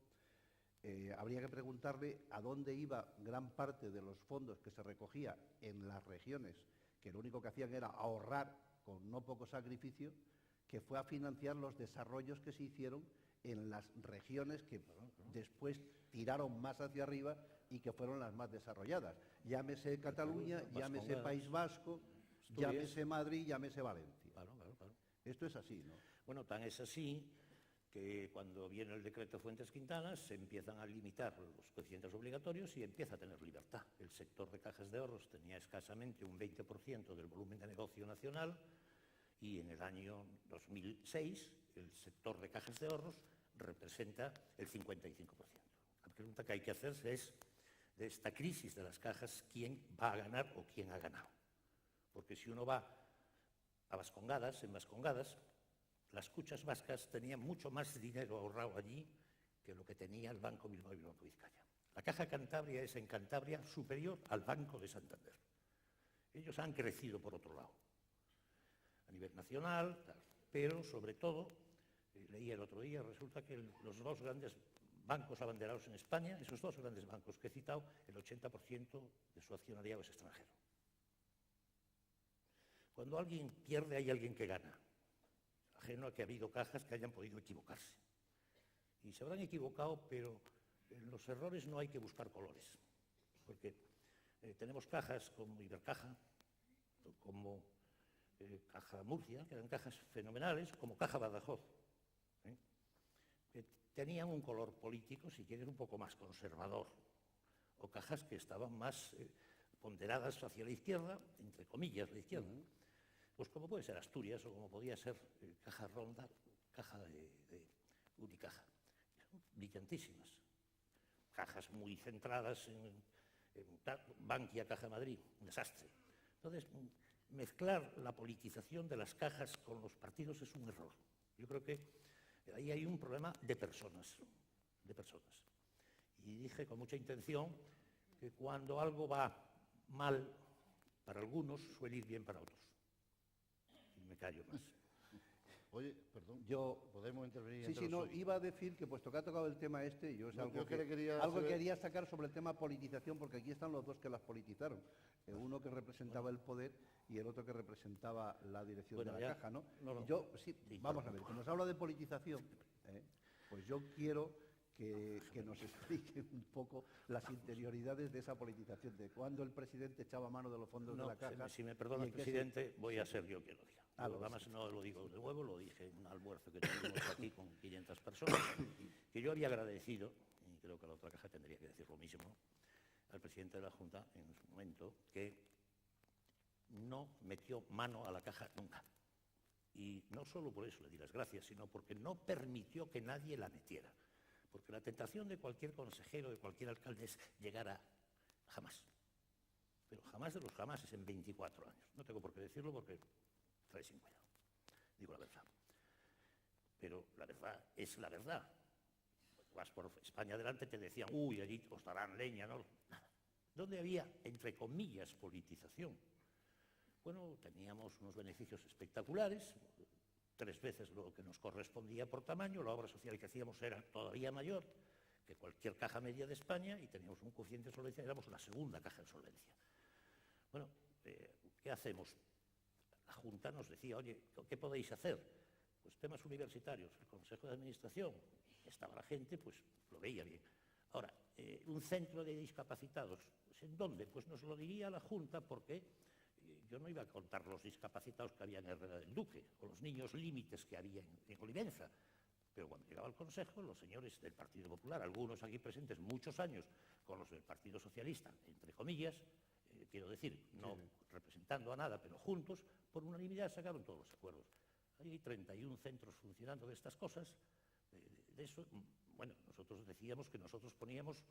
habría que preguntarle a dónde iba gran parte de los fondos que se recogía en las regiones, que lo único que hacían era ahorrar con no poco sacrificio, que fue a financiar los desarrollos que se hicieron en las regiones que después tiraron más hacia arriba y que fueron las más desarrolladas. Llámese Cataluña, llámese País Vasco, llámese Madrid, llámese Valencia. Claro, claro, claro. Esto es así, ¿no? Bueno, tan es así que cuando viene el decreto Fuentes-Quintana se empiezan a limitar los coeficientes obligatorios y empieza a tener libertad. El sector de cajas de ahorros tenía escasamente un 20% del volumen de negocio nacional y en el año 2006 el sector de cajas de ahorros representa el 55%. La pregunta que hay que hacerse es, de esta crisis de las cajas, ¿quién va a ganar o quién ha ganado? Porque si uno va a Vascongadas, en Vascongadas, las cuchas vascas tenían mucho más dinero ahorrado allí que lo que tenía el Banco Bilbao y el Banco Vizcaya. La Caja Cantabria es en Cantabria superior al Banco de Santander. Ellos han crecido por otro lado, a nivel nacional, pero sobre todo, leí el otro día, resulta que los dos grandes bancos abanderados en España, esos dos grandes bancos que he citado, el 80% de su accionariado es extranjero. Cuando alguien pierde, hay alguien que gana, ajeno a que ha habido cajas que hayan podido equivocarse. Y se habrán equivocado, pero en los errores no hay que buscar colores, porque tenemos cajas como Ibercaja, como Caja Murcia, que eran cajas fenomenales, como Caja Badajoz, que tenían un color político, si quieren, un poco más conservador, o cajas que estaban más ponderadas hacia la izquierda, entre comillas, la izquierda. Pues como puede ser Asturias o como podía ser Caja Ronda, Caja de Unicaja. Brillantísimas. Cajas muy centradas en Bankia, Caja Madrid, un desastre. Entonces, mezclar la politización de las cajas con los partidos es un error. Yo creo que ahí hay un problema de personas, Y dije con mucha intención que cuando algo va mal para algunos, suele ir bien para otros. Y me callo más. Oye, perdón, Yo, ¿podemos intervenir? sí, no, iba a decir que puesto que ha tocado el tema este, yo es No, algo yo que quería algo saber- quería sacar sobre el tema politización, porque aquí están los dos que las politizaron. Uno que representaba el poder y el otro que representaba la dirección Bueno, de la ya- caja, ¿no? no. Yo, sí, Sí, vamos a perdón. ver, como nos habla de politización, pues yo quiero que nos explique un poco las interioridades de esa politización, de cuándo el presidente echaba mano de los fondos de No, la caja. si me perdona, y en qué presidente, voy a ser yo quien lo diga. Ah, Yo, además, no lo digo de nuevo, lo dije en un almuerzo que tuvimos aquí con 500 personas, que yo había agradecido, y creo que la otra caja tendría que decir lo mismo, al presidente de la Junta en su momento, que no metió mano a la caja nunca. Y no solo por eso le di las gracias, sino porque no permitió que nadie la metiera. Porque la tentación de cualquier consejero, de cualquier alcalde es llegar a jamás. Pero jamás de los jamases en 24 años. No tengo por qué decirlo porque trae sin cuidado. Digo la verdad. Pero la verdad es la verdad. Vas por España adelante, te decían, uy, allí os darán leña, ¿no? Nada. ¿Dónde había, entre comillas, politización? Bueno, teníamos unos beneficios espectaculares, 3 veces lo que nos correspondía por tamaño, la obra social que hacíamos era todavía mayor que cualquier caja media de España y teníamos un coeficiente de solvencia, éramos la segunda caja en solvencia. Bueno, ¿qué hacemos? La Junta nos decía, oye, ¿qué podéis hacer? Pues temas universitarios, el Consejo de Administración, estaba la gente, pues lo veía bien. Ahora, un centro de discapacitados, pues, ¿en dónde? Pues nos lo diría la Junta porque yo no iba a contar los discapacitados que había en Herrera del Duque o los niños límites que había en Olivenza, Pero cuando llegaba al Consejo, los señores del Partido Popular, algunos aquí presentes muchos años, con los del Partido Socialista, entre comillas, quiero decir, no representando a nada, pero juntos, por unanimidad sacaron todos los acuerdos. Hay 31 centros funcionando de estas cosas. De eso, bueno, nosotros decíamos que nosotros poníamos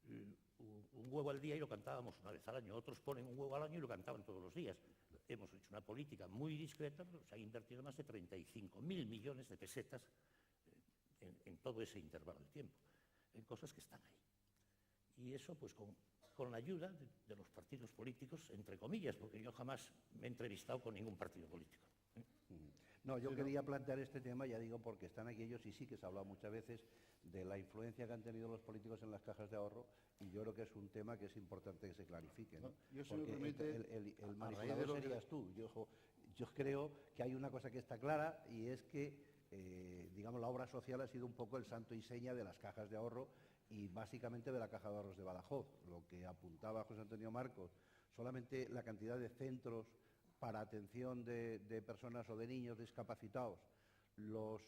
un huevo al día y lo cantábamos una vez al año. Otros ponen un huevo al año y lo cantaban todos los días. Hemos hecho una política muy discreta, pero se ha invertido más de 35.000 millones de pesetas en todo ese intervalo de tiempo, en cosas que están ahí. Y eso, pues, con la ayuda de los partidos políticos, entre comillas, porque yo jamás me he entrevistado con ningún partido político. No, yo quería plantear este tema, ya digo, porque están aquí ellos y sí que se ha hablado muchas veces de la influencia que han tenido los políticos en las cajas de ahorro, y yo creo que es un tema que es importante que se clarifique, ¿no? Yo, si porque me permite, el manipulador serías tú. Yo creo que hay una cosa que está clara, y es que, digamos, la obra social ha sido un poco el santo y seña de las cajas de ahorro, y básicamente de la Caja de Ahorros de Badajoz. Lo que apuntaba José Antonio Marcos, solamente la cantidad de centros para atención de personas o de niños discapacitados, los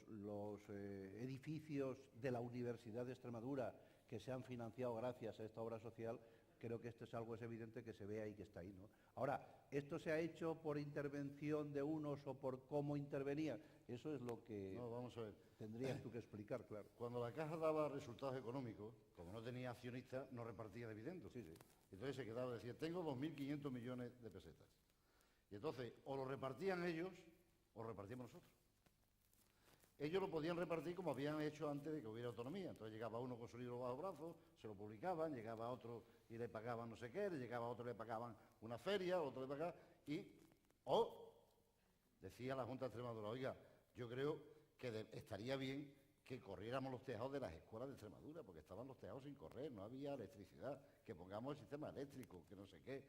edificios de la Universidad de Extremadura que se han financiado gracias a esta obra social, creo que esto es algo es evidente que se ve ahí, que está ahí, ¿no? Ahora, ¿esto se ha hecho por intervención de unos o por cómo intervenían? Eso es lo que No, vamos a ver. tendrías tú que explicar, claro. Cuando la Caja daba resultados económicos, como no tenía accionistas, no repartía dividendos. Sí, sí. Entonces se quedaba, decía, tengo 2.500 millones de pesetas. Y entonces, o lo repartían ellos, o lo repartíamos nosotros. Ellos lo podían repartir como habían hecho antes de que hubiera autonomía. Entonces llegaba uno con su libro bajo brazo, se lo publicaban, llegaba otro y le pagaban no sé qué, llegaba otro y le pagaban una feria, otro le pagaban, o decía la Junta de Extremadura, oiga, yo creo que estaría bien que corriéramos los tejados de las escuelas de Extremadura, porque estaban los tejados sin correr, no había electricidad, que pongamos el sistema eléctrico, que no sé qué.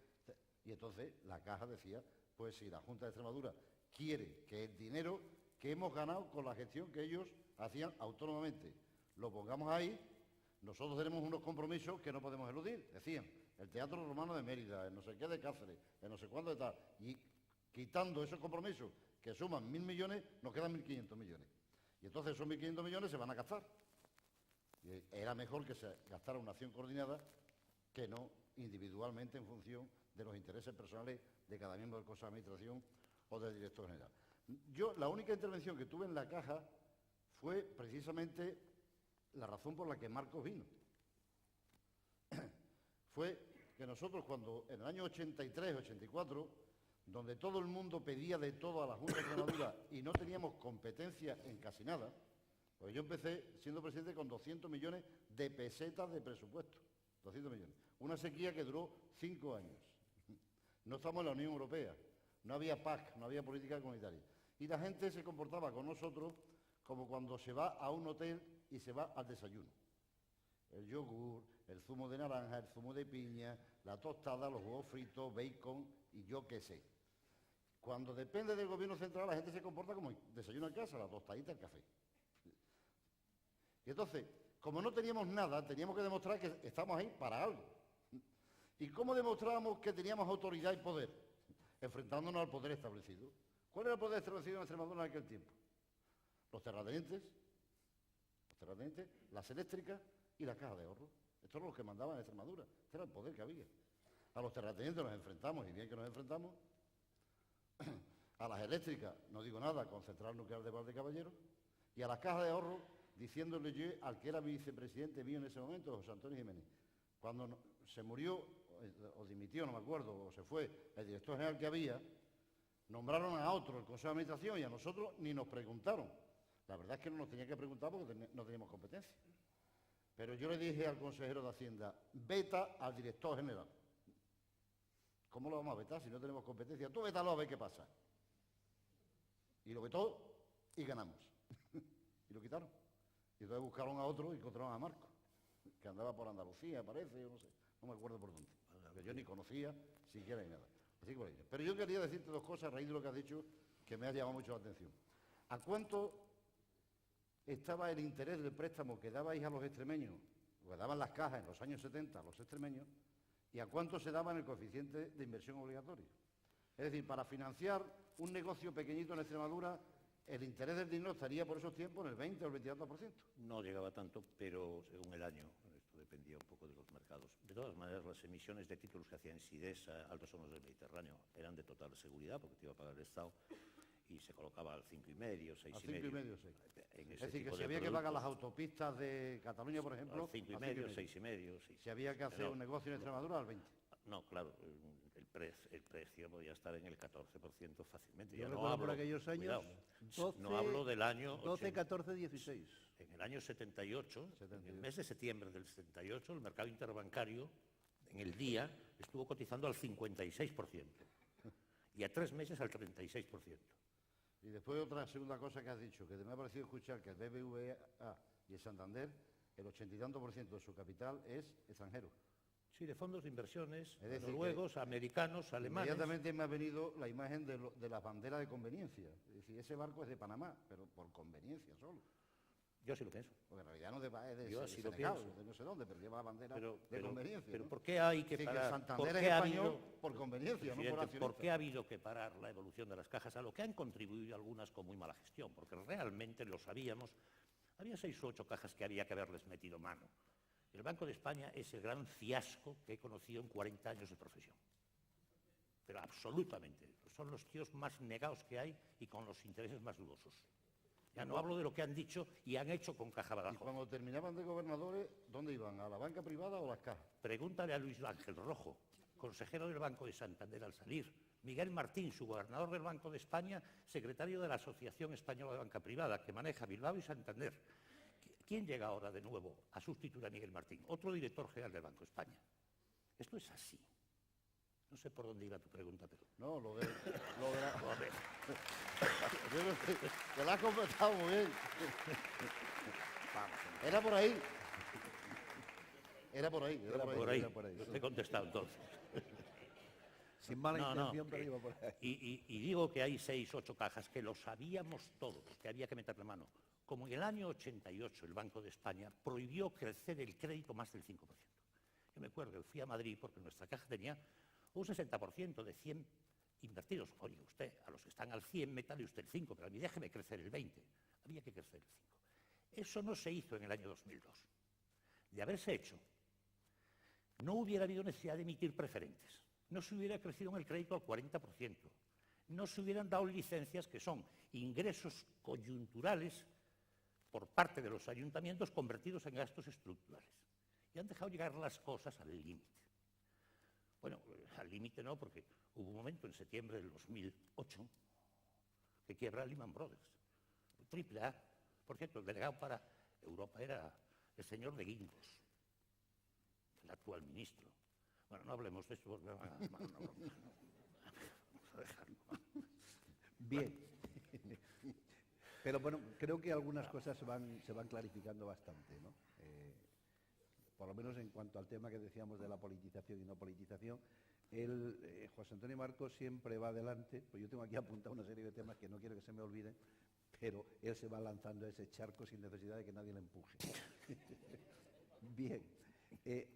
Y entonces la Caja decía, pues si la Junta de Extremadura quiere que el dinero que hemos ganado con la gestión que ellos hacían autónomamente lo pongamos ahí, nosotros tenemos unos compromisos que no podemos eludir. Decían, el Teatro Romano de Mérida, el no sé qué de Cáceres, el no sé cuándo de tal, y quitando esos compromisos que suman 1.000 millones, nos quedan 1.500 millones. Y entonces esos 1.500 millones se van a gastar. Y era mejor que se gastara una acción coordinada que no individualmente en función de los intereses personales de cada miembro del Consejo de Administración o del director general. Yo, la única intervención que tuve en la Caja fue precisamente la razón por la que Marcos vino. Fue que nosotros cuando en el año 83, 84, donde todo el mundo pedía de todo a la Junta de Extremadura y no teníamos competencia en casi nada, pues yo empecé siendo presidente con 200 millones de pesetas de presupuesto. 200 millones. Una sequía que duró 5 años. No estamos en la Unión Europea, no había PAC, no había política comunitaria. Y la gente se comportaba con nosotros como cuando se va a un hotel y se va al desayuno. El yogur, el zumo de naranja, el zumo de piña, la tostada, los huevos fritos, bacon y yo qué sé. Cuando depende del gobierno central, la gente se comporta como desayuno en casa, la tostadita, el café. Y entonces, como no teníamos nada, teníamos que demostrar que estamos ahí para algo. ¿Y cómo demostrábamos que teníamos autoridad y poder? Enfrentándonos al poder establecido. ¿Cuál era el poder establecido en Extremadura en aquel tiempo? Los terratenientes, las eléctricas y las cajas de ahorro. Estos eran los que mandaban en Extremadura. Este era el poder que había. A los terratenientes nos enfrentamos, y bien que nos enfrentamos. A las eléctricas, no digo nada, con Central Nuclear de Valdecaballero. Y a las cajas de ahorro, diciéndole yo al que era vicepresidente mío en ese momento, José Antonio Jiménez. Cuando se murió, o dimitió, no me acuerdo, o se fue el director general que había, nombraron a otro el Consejo de Administración y a nosotros ni nos preguntaron. La verdad es que no nos tenían que preguntar porque no teníamos competencia. Pero yo le dije al consejero de Hacienda, veta al director general. ¿Cómo lo vamos a vetar si no tenemos competencia? Tú vétalo a ver qué pasa. Y lo vetó y ganamos. Y lo quitaron. Y entonces buscaron a otro y encontraron a Marco, que andaba por Andalucía, parece, yo no sé, no me acuerdo por dónde. Que yo ni conocía siquiera ni nada. Así que por ahí. Pero yo quería decirte dos cosas a raíz de lo que has dicho que me ha llamado mucho la atención. ¿A cuánto estaba el interés del préstamo que dabais a los extremeños, o que daban las cajas en los años 70 a los extremeños, y a cuánto se daba en el coeficiente de inversión obligatoria? Es decir, para financiar un negocio pequeñito en Extremadura, el interés del dinero estaría por esos tiempos en el 20 o el 22%. No llegaba tanto, pero según el año, esto dependía un poco de los mercados. De todas maneras, las emisiones de títulos que hacían Sidesa, Altos Hornos del Mediterráneo, eran de total seguridad, porque te iba a pagar el Estado, y se colocaba al 5,5, 6,5. Al 5,5, sí. En Es ese decir, que tipo si de había que productos, pagar las autopistas de Cataluña, por ejemplo, al 5,5, 6,5, sí. si había que hacer un negocio en Extremadura, al 20. No, claro, el precio podía estar en el 14% fácilmente. Yo Ya recuerdo no hablo, por aquellos años, cuidado, 12, no hablo del año 12, 80. 14, 16. En el año 78, en el mes de septiembre del 78, el mercado interbancario, en el día, estuvo cotizando al 56%. Y a 3 meses al 36%. Y después otra segunda cosa que has dicho, que me ha parecido escuchar que el BBVA y el Santander, el 80 y tanto % de su capital es extranjero. Sí, de fondos de inversiones, Es decir, noruegos, americanos, alemanes. Inmediatamente me ha venido la imagen de las banderas de conveniencia. Es decir, ese barco es de Panamá, pero por conveniencia solo. Yo sí lo pienso. Porque en realidad no es de Yo así lo Senegal, pienso. de no sé dónde, pero lleva la bandera de conveniencia. Pero ¿no? ¿por qué hay que Es decir, parar? que Santander ¿Por es qué ha español habido- por conveniencia, no por Presidente, accionista. ¿por qué ha habido que parar la evolución de las cajas? A lo que han contribuido algunas con muy mala gestión, porque realmente lo sabíamos. Había 6 u 8 cajas que había que haberles metido mano. El Banco de España es el gran fiasco que he conocido en 40 años de profesión. Pero absolutamente. Son los tíos más negados que hay y con los intereses más dudosos. Ya no hablo de lo que han dicho y han hecho con Caja Y Badajoz. cuando terminaban de gobernadores, ¿dónde iban? ¿A la banca privada o a las cajas? Pregúntale a Luis Ángel Rojo, consejero del Banco de Santander al salir. Miguel Martín, su gobernador del Banco de España, secretario de la Asociación Española de Banca Privada, que maneja Bilbao y Santander. ¿Quién llega ahora de nuevo a sustituir a Miguel Martín? Otro director general del Banco de España. Esto es así. No sé por dónde iba tu pregunta, pero... No, lo de la... A ver, Yo creo que te la has completado muy bien. Era por ahí. Era por ahí. por ahí. Era por ahí, Yo sí. te he contestado entonces. Sin mala No, intención, pero iba por ahí. Y digo que hay 6 u 8 cajas, que lo sabíamos todos, que había que meterle mano. Como en el año 88 el Banco de España prohibió crecer el crédito más del 5%. Yo me acuerdo que fui a Madrid porque nuestra caja tenía un 60% de 100 invertidos. Oye, usted, a los que están al 100, métale usted el 5, pero a mí déjeme crecer el 20. Había que crecer el 5. Eso no se hizo en el año 2002. De haberse hecho, no hubiera habido necesidad de emitir preferentes. No se hubiera crecido en el crédito al 40%. No se hubieran dado licencias que son ingresos coyunturales por parte de los ayuntamientos convertidos en gastos estructurales. Y han dejado llegar las cosas al límite. Bueno, al límite no, porque hubo un momento en septiembre del 2008 que quiebra Lehman Brothers. Triple A. Por cierto, el delegado para Europa era el señor de Guindos, el actual ministro. Bueno, no hablemos de esto porque vamos a dejarlo. Bien. Pero bueno, creo que algunas cosas se van clarificando bastante, ¿no? Por lo menos en cuanto al tema que decíamos de la politización y no politización, José Antonio Marcos siempre va adelante, pues yo tengo aquí apuntado una serie de temas que no quiero que se me olviden, pero él se va lanzando a ese charco sin necesidad de que nadie le empuje. Bien.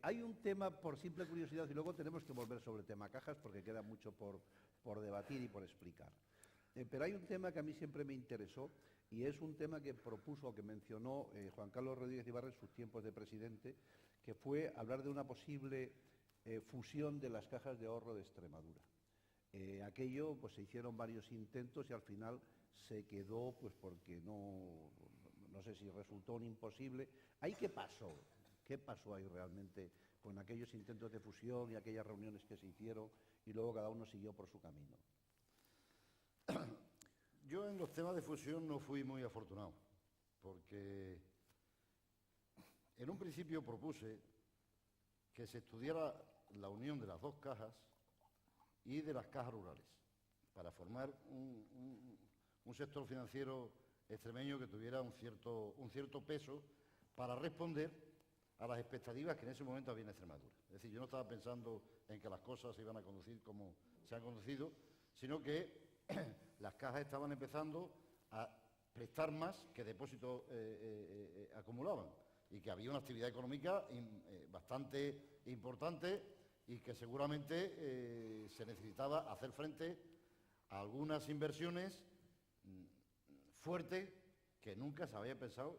Hay un tema, por simple curiosidad, y luego tenemos que volver sobre el tema cajas porque queda mucho por debatir y por explicar. Pero hay un tema que a mí siempre me interesó y es un tema que propuso, que mencionó Juan Carlos Rodríguez Ibarra en sus tiempos de presidente, que fue hablar de una posible fusión de las cajas de ahorro de Extremadura. Aquello, pues se hicieron varios intentos y al final se quedó, pues porque no sé si resultó un imposible. ¿Ahí qué pasó? ¿Qué pasó ahí realmente con aquellos intentos de fusión y aquellas reuniones que se hicieron y luego cada uno siguió por su camino? Yo en los temas de fusión no fui muy afortunado, porque en un principio propuse que se estudiara la unión de las dos cajas y de las cajas rurales, para formar un sector financiero extremeño que tuviera un cierto peso para responder a las expectativas que en ese momento había en Extremadura. Es decir, yo no estaba pensando en que las cosas se iban a conducir como se han conducido, sino que las cajas estaban empezando a prestar más que depósitos acumulaban y que había una actividad económica bastante importante y que seguramente se necesitaba hacer frente a algunas inversiones fuertes que nunca se había pensado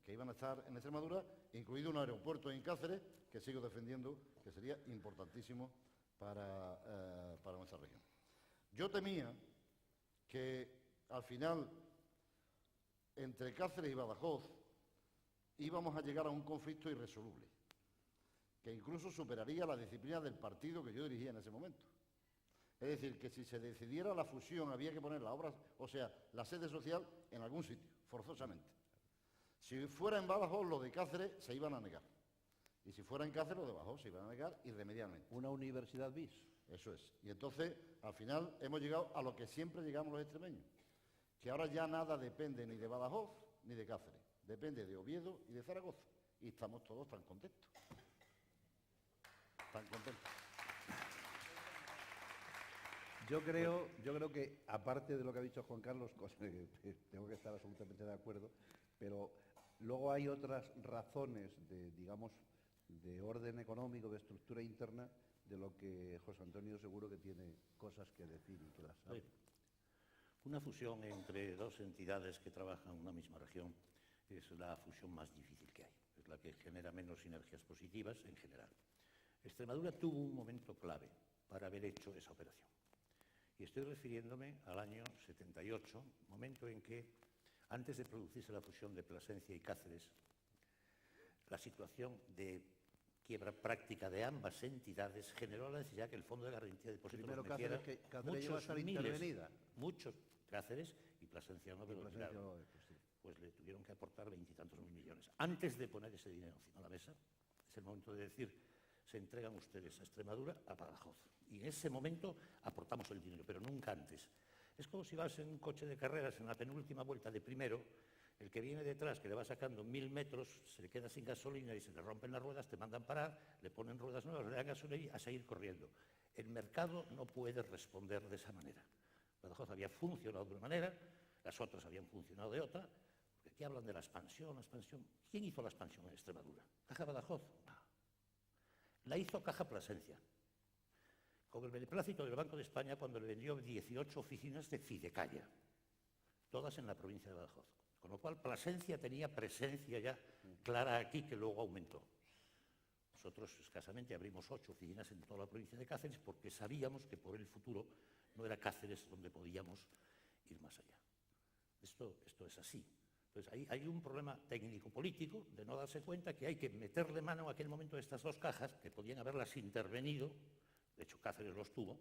que iban a estar en Extremadura, incluido un aeropuerto en Cáceres, que sigo defendiendo que sería importantísimo para nuestra región. Yo temía que al final, entre Cáceres y Badajoz, íbamos a llegar a un conflicto irresoluble, que incluso superaría la disciplina del partido que yo dirigía en ese momento. Es decir, que si se decidiera la fusión había que poner la obra, o sea, la sede social en algún sitio, forzosamente. Si fuera en Badajoz, lo de Cáceres se iban a negar. Y si fuera en Cáceres, lo de Badajoz se iban a negar irremediablemente. Una universidad bis. Eso es. Y entonces, al final, hemos llegado a lo que siempre llegamos los extremeños, que ahora ya nada depende ni de Badajoz ni de Cáceres. Depende de Oviedo y de Zaragoza. Y estamos todos tan contentos. Tan contentos. Yo creo que, aparte de lo que ha dicho Juan Carlos, cosa que tengo que estar absolutamente de acuerdo, pero luego hay otras razones de, digamos, de orden económico, de estructura interna, de lo que José Antonio seguro que tiene cosas que decir y que las sabe. Una fusión entre dos entidades que trabajan en una misma región es la fusión más difícil que hay, es la que genera menos sinergias positivas en general. Extremadura tuvo un momento clave para haber hecho esa operación. Y estoy refiriéndome al año 78, momento en que, antes de producirse la fusión de Plasencia y Cáceres, la situación de quiebra práctica de ambas entidades generó la necesidad que el Fondo de Garantía de Depósitos Primero metiera Cáceres iba a estar intervenida. muchos Cáceres y Plasencia no, pero Plasencia claro, no, pues sí. pues le tuvieron que aportar 20 y tantos mil millones. Antes de poner ese dinero encima de la mesa, es el momento de decir, se entregan ustedes a Extremadura, a Badajoz. Y en ese momento aportamos el dinero, pero nunca antes. Es como si vas en un coche de carreras en la penúltima vuelta de primero, el que viene detrás, que le va sacando 1000 metros, se le queda sin gasolina y se le rompen las ruedas, te mandan parar, le ponen ruedas nuevas, le dan gasolina y a seguir corriendo. El mercado no puede responder de esa manera. Badajoz había funcionado de una manera, las otras habían funcionado de otra, porque aquí hablan de la expansión, la expansión. ¿Quién hizo la expansión en Extremadura? ¿Caja Badajoz? No. La hizo Caja Plasencia, con el beneplácito del Banco de España cuando le vendió 18 oficinas de Fidecalla, todas en la provincia de Badajoz. Con lo cual Plasencia tenía presencia ya clara aquí, que luego aumentó. Nosotros escasamente abrimos 8 oficinas en toda la provincia de Cáceres porque sabíamos que por el futuro no era Cáceres donde podíamos ir más allá. Esto es así. Entonces ahí hay un problema técnico-político de no darse cuenta que hay que meterle mano en aquel momento a estas dos cajas, que podían haberlas intervenido, de hecho Cáceres los tuvo,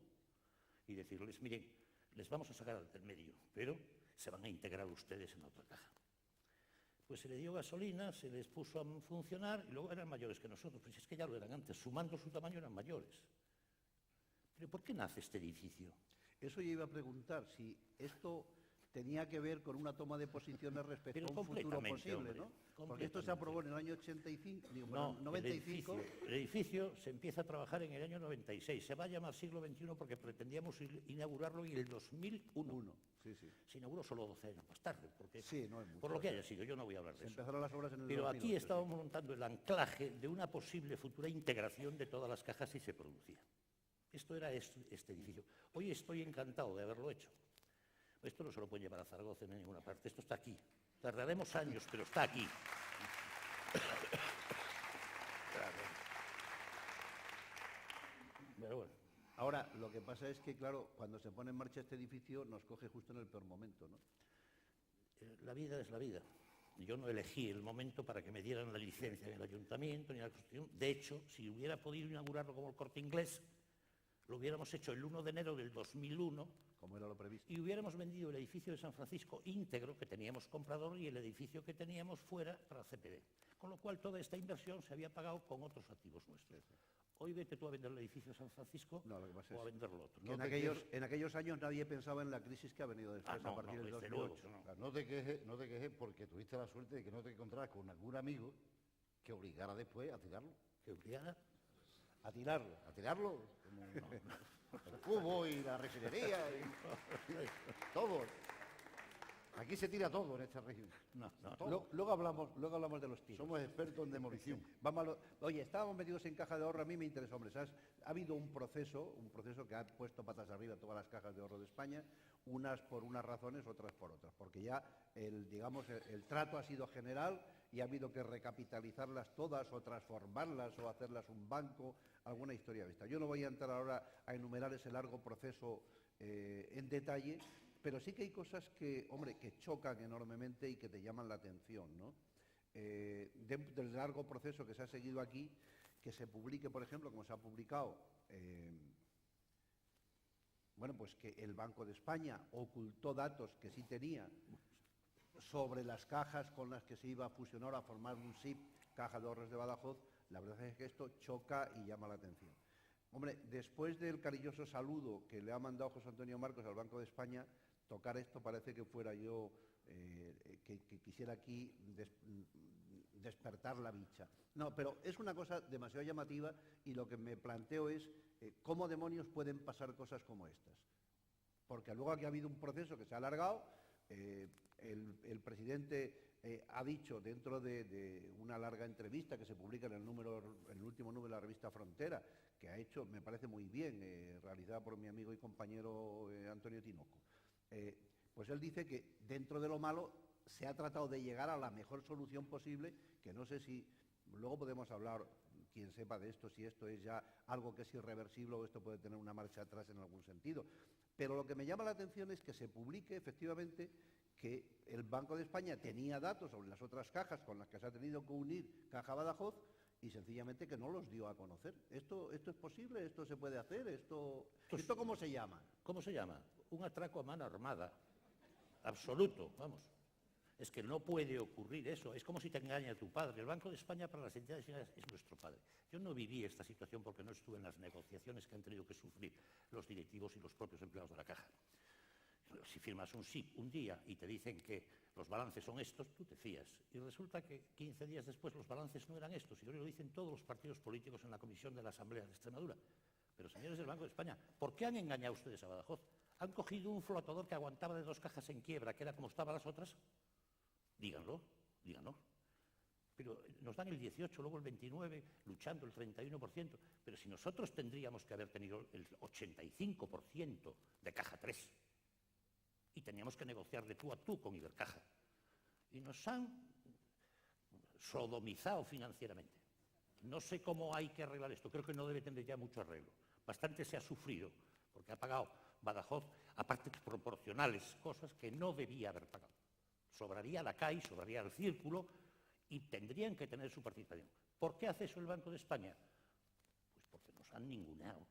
y decirles, miren, les vamos a sacar del medio, pero se van a integrar ustedes en otra caja. Pues se le dio gasolina, se les puso a funcionar y luego eran mayores que nosotros, pues es que ya lo eran antes, sumando su tamaño eran mayores. Pero ¿por qué nace este edificio? Eso yo iba a preguntar, si esto tenía que ver con una toma de posiciones respecto a un futuro posible, hombre, ¿no? Porque esto se aprobó en el año 85, digo, no, 95. El edificio se empieza a trabajar en el año 96. Se va a llamar siglo XXI porque pretendíamos inaugurarlo en el 2001. Sí, sí. Se inauguró solo 12 años más tarde, porque, Sí, no es mucho. por lo que haya sido, yo no voy a hablar de Se eso. empezaron las obras en el Pero 2008, aquí sí. estábamos montando el anclaje de una posible futura integración de todas las cajas si se producía. Esto era este edificio. Hoy estoy encantado de haberlo hecho. Esto no se lo pueden llevar a Zaragoza en ninguna parte, esto está aquí. Tardaremos años, pero está aquí. Claro. Pero bueno. Ahora, lo que pasa es que, claro, cuando se pone en marcha este edificio nos coge justo en el peor momento, ¿no? La vida es la vida. Yo no elegí el momento para que me dieran la licencia en el ayuntamiento ni la construcción. De hecho, si hubiera podido inaugurarlo como el Corte Inglés, lo hubiéramos hecho el 1 de enero del 2001, Como era lo previsto. y hubiéramos vendido el edificio de San Francisco íntegro, que teníamos comprador, y el edificio que teníamos fuera para CPD. Con lo cual, toda esta inversión se había pagado con otros activos nuestros. Hoy vete tú a vender el edificio de San Francisco No, lo que pasa o a es venderlo otro. que en aquellos años nadie pensaba en la crisis que ha venido después, no, a partir no, del desde 2008. luego, no. Claro, no te quejes porque tuviste la suerte de que no te encontraras con algún amigo que obligara después a tirarlo. Que obligara A tirarlo. A tirarlo, como el cubo y la refinería y todo. Aquí se tira todo en este régimen. No, no. Todo. Luego hablamos de los tiros. Somos expertos en demolición. Oye, estábamos metidos en caja de ahorro, a mí me interesa, hombre, ¿sabes? Ha habido un proceso que ha puesto patas arriba todas las cajas de ahorro de España, unas por unas razones, otras por otras, porque ya el trato ha sido general y ha habido que recapitalizarlas todas o transformarlas o hacerlas un banco, alguna historia de esta. Yo no voy a entrar ahora a enumerar ese largo proceso en detalle, pero sí que hay cosas que, hombre, que chocan enormemente y que te llaman la atención, ¿no? Del largo proceso que se ha seguido aquí, que se publique, por ejemplo, como se ha publicado, bueno, pues que el Banco de España ocultó datos que sí tenía sobre las cajas con las que se iba a fusionar a formar un SIP, Caja de Ahorros de Badajoz. La verdad es que esto choca y llama la atención. Hombre, después del cariñoso saludo que le ha mandado José Antonio Marcos al Banco de España, tocar esto parece que fuera yo que quisiera aquí despertar la bicha. No, pero es una cosa demasiado llamativa y lo que me planteo es cómo demonios pueden pasar cosas como estas. Porque luego aquí ha habido un proceso que se ha alargado, el presidente ha dicho dentro de una larga entrevista que se publica en el último número de la revista Frontera, que ha hecho, me parece muy bien, realizada por mi amigo y compañero Antonio Tinoco. Pues él dice que dentro de lo malo se ha tratado de llegar a la mejor solución posible, que no sé si luego podemos hablar, quien sepa de esto, si esto es ya algo que es irreversible o esto puede tener una marcha atrás en algún sentido. Pero lo que me llama la atención es que se publique efectivamente que el Banco de España tenía datos sobre las otras cajas con las que se ha tenido que unir Caja Badajoz y sencillamente que no los dio a conocer. ¿Esto es posible? ¿Esto se puede hacer? ¿Esto cómo se llama? ¿Cómo se llama? Un atraco a mano armada. Absoluto, vamos. Es que no puede ocurrir eso. Es como si te engaña tu padre. El Banco de España para las entidades financieras es nuestro padre. Yo no viví esta situación porque no estuve en las negociaciones que han tenido que sufrir los directivos y los propios empleados de la Caja. Si firmas un SIP un día y te dicen que los balances son estos, tú te fías. Y resulta que 15 días después los balances no eran estos. Y hoy lo dicen todos los partidos políticos en la comisión de la Asamblea de Extremadura. Pero, señores del Banco de España, ¿por qué han engañado ustedes a Badajoz? ¿Han cogido un flotador que aguantaba de 2 cajas en quiebra, que era como estaban las otras? Díganlo, díganlo. Pero nos dan el 18, luego el 29, luchando el 31%. Pero si nosotros tendríamos que haber tenido el 85% de caja 3 y teníamos que negociar de tú a tú con Ibercaja. Y nos han sodomizado financieramente. No sé cómo hay que arreglar esto. Creo que no debe tener ya mucho arreglo. Bastante se ha sufrido, porque ha pagado Badajoz a partes proporcionales, cosas que no debía haber pagado. Sobraría la CAI, sobraría el círculo y tendrían que tener su participación. ¿Por qué hace eso el Banco de España? Pues porque nos han ninguneado.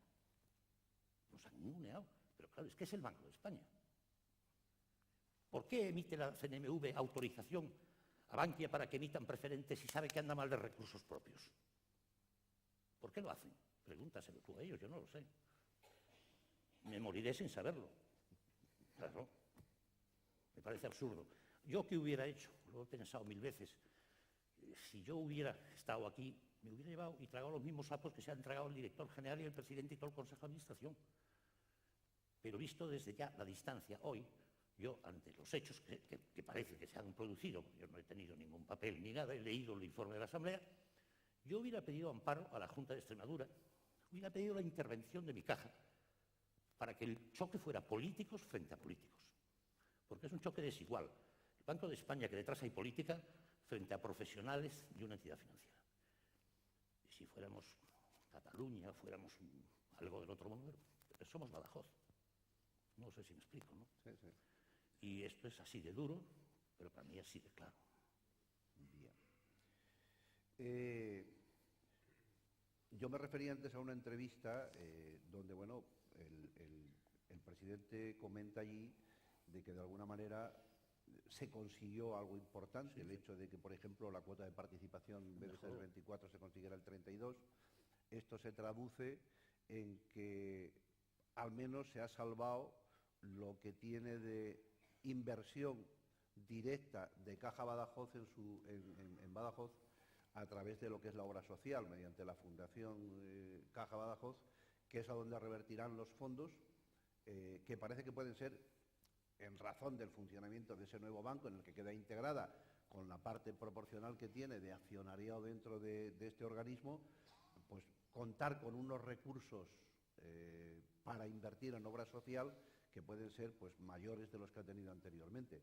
Nos han ninguneado. Pero claro, es que es el Banco de España. ¿Por qué emite la CNMV autorización a Bankia para que emitan preferentes si sabe que anda mal de recursos propios? ¿Por qué lo hacen? Pregúntaselo tú a ellos, yo no lo sé. Me moriré sin saberlo. Claro. Me parece absurdo. ¿Yo qué hubiera hecho? Lo he pensado 1000 veces. Si yo hubiera estado aquí, me hubiera llevado y tragado los mismos sapos que se han tragado el director general y el presidente y todo el Consejo de Administración. Pero visto desde ya la distancia, hoy, yo, ante los hechos que parece que se han producido, yo no he tenido ningún papel ni nada, he leído el informe de la Asamblea, yo hubiera pedido amparo a la Junta de Extremadura, hubiera pedido la intervención de mi caja para que el choque fuera políticos frente a políticos. Porque es un choque desigual. El Banco de España, que detrás hay política, frente a profesionales de una entidad financiera. Y si fuéramos Cataluña, fuéramos algo del otro mundo, pero somos Badajoz. No sé si me explico, ¿no? Sí, sí. Y esto es así de duro, pero para mí así de claro. Bien. Yo me refería antes a una entrevista donde, bueno, el presidente comenta allí de que de alguna manera se consiguió algo importante, el hecho de que, por ejemplo, la cuota de participación en vez de ser el 24 se consiguiera el 32. Esto se traduce en que al menos se ha salvado lo que tiene de inversión directa de Caja Badajoz en Badajoz a través de lo que es la obra social, mediante la Fundación Caja Badajoz, que es a donde revertirán los fondos, que parece que pueden ser en razón del funcionamiento de ese nuevo banco en el que queda integrada con la parte proporcional que tiene de accionariado dentro de este organismo, pues contar con unos recursos para invertir en obra social que pueden ser pues mayores de los que ha tenido anteriormente.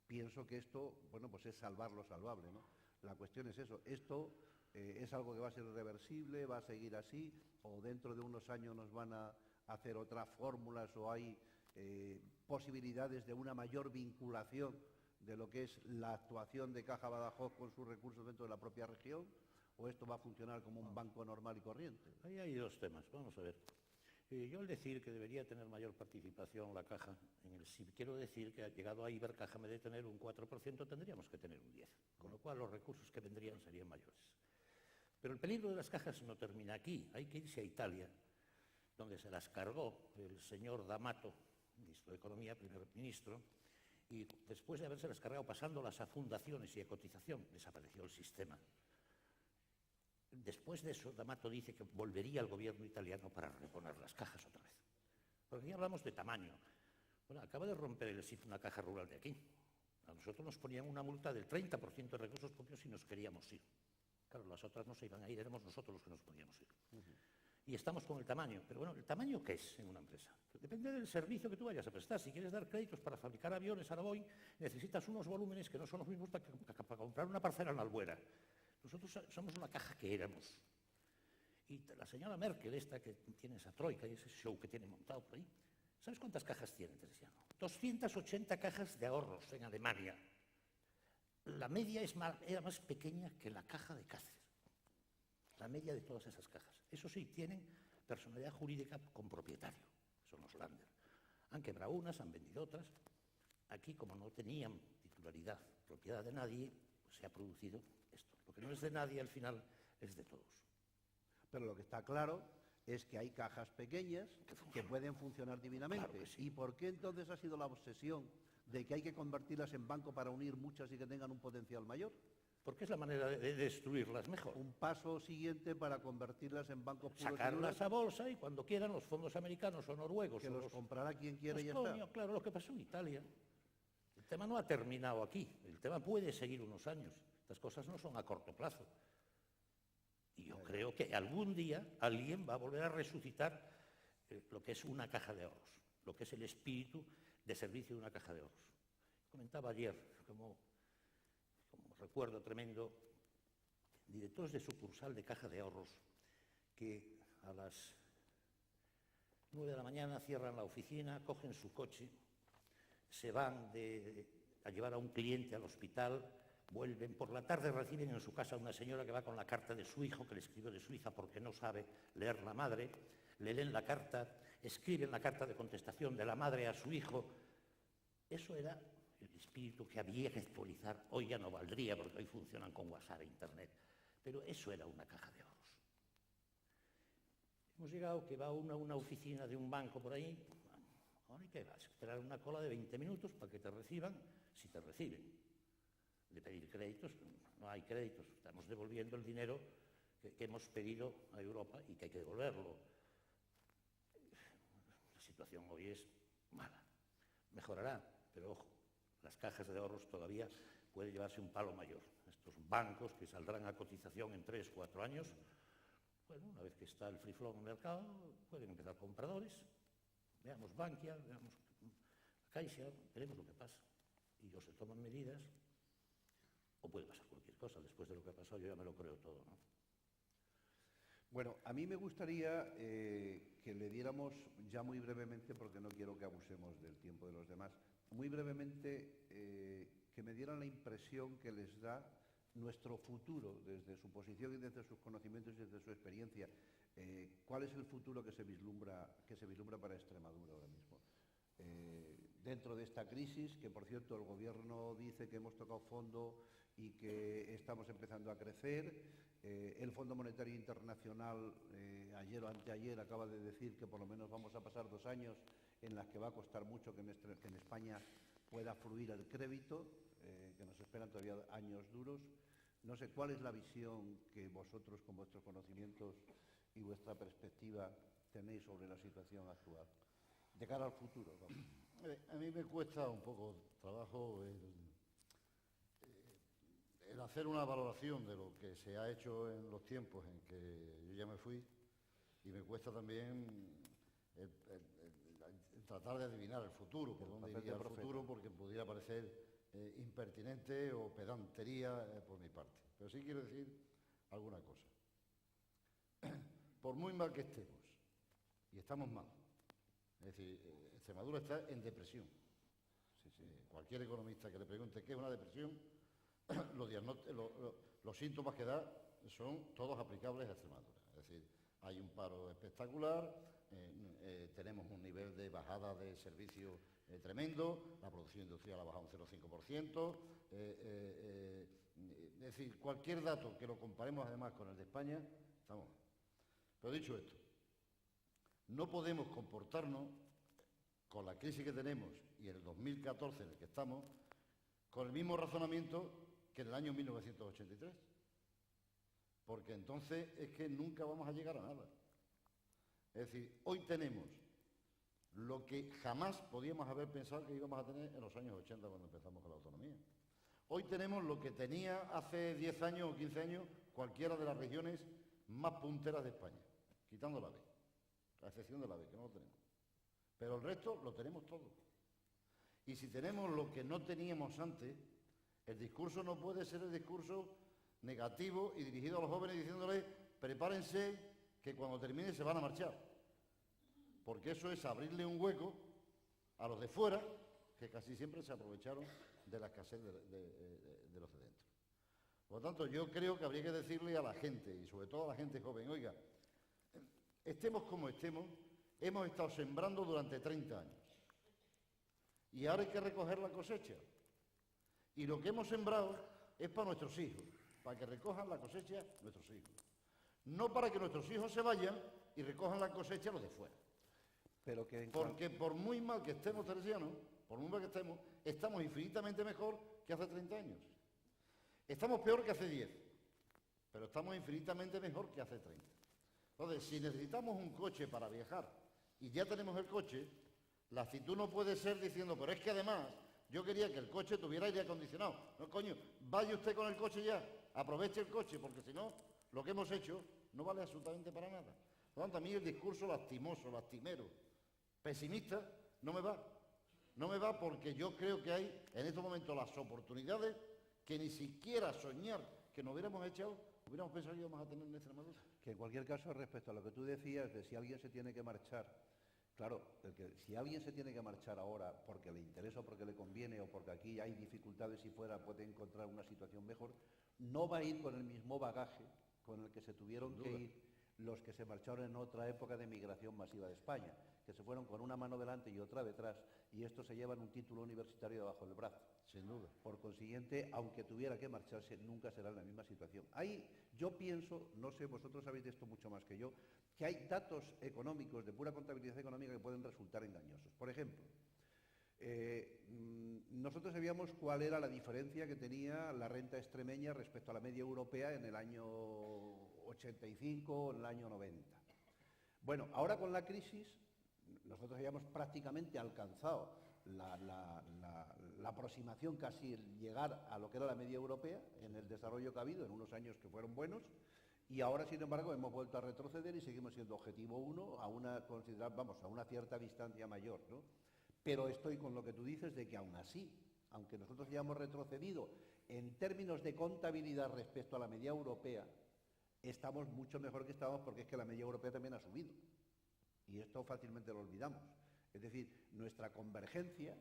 Pienso que esto, bueno, pues es salvar lo salvable, ¿no? La cuestión es eso, esto es algo que va a ser irreversible, va a seguir así, o dentro de unos años nos van a hacer otras fórmulas, o hay posibilidades de una mayor vinculación de lo que es la actuación de Caja Badajoz con sus recursos dentro de la propia región, o esto va a funcionar como un banco normal y corriente. Ahí hay dos temas, vamos a ver. Yo al decir que debería tener mayor participación la Caja, quiero decir que llegado a Ibercaja, de tener un 4%, tendríamos que tener un 10%, con lo cual los recursos que vendrían serían mayores. Pero el peligro de las cajas no termina aquí, hay que irse a Italia, donde se las cargó el señor D'Amato, ministro de Economía, primer ministro, y después de haberse las cargado pasándolas a fundaciones y a cotización, desapareció el sistema. Después de eso, D'Amato dice que volvería al gobierno italiano para reponer las cajas otra vez. Porque aquí hablamos de tamaño. Bueno, acaba de romper el SIF una caja rural de aquí. A nosotros nos ponían una multa del 30% de recursos propios si nos queríamos ir. Claro, las otras no se iban a ir, éramos nosotros los que nos podíamos ir. Y estamos con el tamaño. Pero bueno, ¿el tamaño qué es en una empresa? Depende del servicio que tú vayas a prestar. Si quieres dar créditos para fabricar aviones a la Boeing, necesitas unos volúmenes que no son los mismos para comprar una parcela en la Albuera. Nosotros somos una caja que éramos. Y la señora Merkel, esta que tiene esa troika y ese show que tiene montado por ahí, ¿sabes cuántas cajas tiene, Teresiano? 280 cajas de ahorros en Alemania. La media era más pequeña que la caja de Cáceres. La media de todas esas cajas. Eso sí, tienen personalidad jurídica con propietario. Son los Lander. Han quebrado unas, han vendido otras. Aquí, como no tenían titularidad, propiedad de nadie, pues se ha producido esto. Lo que no es de nadie, al final, es de todos. Pero lo que está claro es que hay cajas pequeñas que pueden funcionar divinamente. Claro que sí. ¿Y por qué entonces ha sido la obsesión de que hay que convertirlas en banco para unir muchas y que tengan un potencial mayor? Porque es la manera de destruirlas mejor. Un paso siguiente para convertirlas en bancos puros y Sacarlas duros, a bolsa y cuando quieran los fondos americanos o noruegos. que o los comprará quien quiera y ya coño, está. claro, lo que pasó en Italia. El tema no ha terminado aquí. El tema puede seguir unos años. Estas cosas no son a corto plazo. Y yo creo que algún día alguien va a volver a resucitar lo que es una caja de ahorros, lo que es el espíritu de servicio de una caja de ahorros. Comentaba ayer, como recuerdo tremendo, directores de sucursal de caja de ahorros que a las 9 de la mañana cierran la oficina, cogen su coche, se van a llevar a un cliente al hospital, vuelven, por la tarde reciben en su casa a una señora que va con la carta de su hijo, que le escribió de Suiza porque no sabe leer la madre, le leen la carta, escriben la carta de contestación de la madre a su hijo. Eso era el espíritu que había que actualizar. Hoy ya no valdría porque hoy funcionan con WhatsApp e Internet, pero eso era una caja de ahorros. Hemos llegado que va uno a una oficina de un banco por ahí, ahora hay que esperar una cola de 20 minutos para que te reciban, si te reciben. De pedir créditos, no hay créditos, estamos devolviendo el dinero que hemos pedido a Europa y que hay que devolverlo. La situación hoy es mala, mejorará, pero ojo, las cajas de ahorros todavía puede llevarse un palo mayor. Estos bancos que saldrán a cotización en 3 o 4 años, bueno, una vez que está el free flow en el mercado, pueden empezar compradores, veamos Bankia, veamos Caixa, veremos lo que pasa. Y o se toman medidas, o puede pasar cualquier cosa. Después de lo que ha pasado, yo ya me lo creo todo, ¿no? Bueno, a mí me gustaría que le diéramos, ya muy brevemente, porque no quiero que abusemos del tiempo de los demás, muy brevemente que me dieran la impresión que les da nuestro futuro, desde su posición y desde sus conocimientos y desde su experiencia. ¿Cuál es el futuro que se vislumbra para Extremadura ahora mismo? Dentro de esta crisis, que por cierto el Gobierno dice que hemos tocado fondo y que estamos empezando a crecer. El Fondo Monetario Internacional ayer o anteayer acaba de decir que por lo menos vamos a pasar 2 años en las que va a costar mucho que en España pueda fluir el crédito, que nos esperan todavía años duros. No sé cuál es la visión que vosotros, con vuestros conocimientos y vuestra perspectiva, tenéis sobre la situación actual. de cara al futuro. Vamos. A mí me cuesta un poco trabajo el hacer una valoración de lo que se ha hecho en los tiempos en que yo ya me fui, y me cuesta también el tratar de adivinar el futuro, por dónde iría el futuro, porque pudiera parecer impertinente o pedantería por mi parte. Pero sí quiero decir alguna cosa. Por muy mal que estemos, y estamos mal, es decir, Extremadura está en depresión. Cualquier economista que le pregunte qué es una depresión, los síntomas que da son todos aplicables a Extremadura. Es decir, hay un paro espectacular, tenemos un nivel de bajada de servicios tremendo, la producción industrial ha bajado un 0,5%, es decir, cualquier dato que lo comparemos además con el de España, estamos mal. Pero dicho esto, no podemos comportarnos con la crisis que tenemos y en el 2014 en el que estamos, con el mismo razonamiento que en el año 1983. Porque entonces es que nunca vamos a llegar a nada. Es decir, hoy tenemos lo que jamás podíamos haber pensado que íbamos a tener en los años 80 cuando empezamos con la autonomía. Hoy tenemos lo que tenía hace 10 años o 15 años cualquiera de las regiones más punteras de España, quitando la B, a excepción de la B, que no lo tenemos. Pero el resto lo tenemos todo. Y si tenemos lo que no teníamos antes, el discurso no puede ser el discurso negativo y dirigido a los jóvenes diciéndoles prepárense que cuando termine se van a marchar. Porque eso es abrirle un hueco a los de fuera, que casi siempre se aprovecharon de la escasez de los de dentro. Por lo tanto, yo creo que habría que decirle a la gente, y sobre todo a la gente joven, oiga, estemos como estemos, hemos estado sembrando durante 30 años. Y ahora hay que recoger la cosecha. Y lo que hemos sembrado es para nuestros hijos, para que recojan la cosecha nuestros hijos. No para que nuestros hijos se vayan y recojan la cosecha los de fuera. Pero porque por muy mal que estemos, teresianos, por muy mal que estemos, estamos infinitamente mejor que hace 30 años. Estamos peor que hace 10, pero estamos infinitamente mejor que hace 30. Entonces, si necesitamos un coche para viajar y ya tenemos el coche, la actitud no puede ser diciendo, pero es que además yo quería que el coche tuviera aire acondicionado. No, coño, vaya usted con el coche ya, aproveche el coche, porque si no, lo que hemos hecho no vale absolutamente para nada. Por lo tanto, a mí el discurso lastimoso, lastimero, pesimista, no me va. No me va porque yo creo que hay en estos momentos las oportunidades que ni siquiera soñar que nos hubiéramos echado, hubiéramos pensado que íbamos a tener en Extremadura. Que en cualquier caso, respecto a lo que tú decías de si alguien se tiene que marchar, claro, si alguien se tiene que marchar ahora porque le interesa o porque le conviene o porque aquí hay dificultades y fuera puede encontrar una situación mejor, no va a ir con el mismo bagaje con el que se tuvieron que ir los que se marcharon en otra época de migración masiva de España, que se fueron con una mano delante y otra detrás, y estos se llevan un título universitario debajo del brazo. Sin duda. Por consiguiente, aunque tuviera que marcharse, nunca será en la misma situación. Ahí yo pienso, no sé, vosotros sabéis de esto mucho más que yo, que hay datos económicos, de pura contabilidad económica, que pueden resultar engañosos. Por ejemplo, nosotros sabíamos cuál era la diferencia que tenía la renta extremeña respecto a la media europea en el año 85 o en el año 90. Bueno, ahora con la crisis, nosotros habíamos prácticamente alcanzado la aproximación, casi el llegar a lo que era la media europea en el desarrollo que ha habido en unos años que fueron buenos, y ahora, sin embargo, hemos vuelto a retroceder y seguimos siendo objetivo 1 a una cierta distancia mayor, ¿no? Pero estoy con lo que tú dices de que aún así, aunque nosotros ya hemos retrocedido en términos de contabilidad respecto a la media europea, estamos mucho mejor que estábamos, porque es que la media europea también ha subido. Y esto fácilmente lo olvidamos. Es decir, nuestra convergencia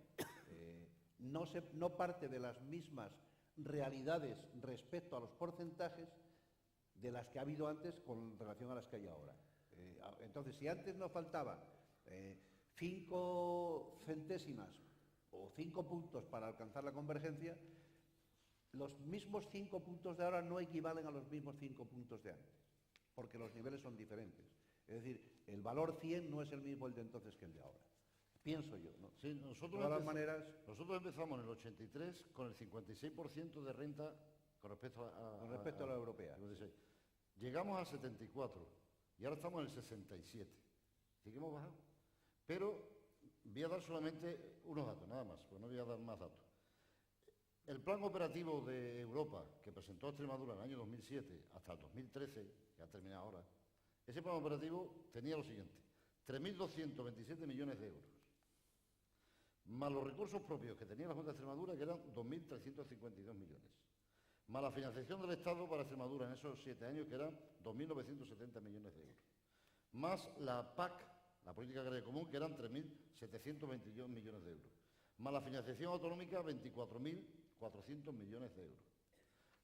no parte de las mismas realidades respecto a los porcentajes de las que ha habido antes con relación a las que hay ahora. Entonces, si antes nos faltaba 5 centésimas o 5 puntos para alcanzar la convergencia, los mismos 5 puntos de ahora no equivalen a los mismos 5 puntos de antes, porque los niveles son diferentes. Es decir, el valor 100 no es el mismo el de entonces que el de ahora. Pienso yo, ¿no? Sí, nosotros empezamos en el 83 con el 56% de renta con respecto a la europea. 56. Llegamos al 74 y ahora estamos en el 67. Sí que hemos bajado. Pero Voy a dar solamente unos datos, nada más, pues no voy a dar más datos. El plan operativo de Europa que presentó Extremadura en el año 2007 hasta el 2013, que ha terminado ahora, ese plan operativo tenía lo siguiente: 3.227 millones de euros, más los recursos propios que tenía la Junta de Extremadura, que eran 2.352 millones, más la financiación del Estado para Extremadura en esos 7 años, que eran 2.970 millones de euros, más la PAC, la Política Agraria Común, que eran 3.722 millones de euros, más la financiación autonómica, 24.400 millones de euros,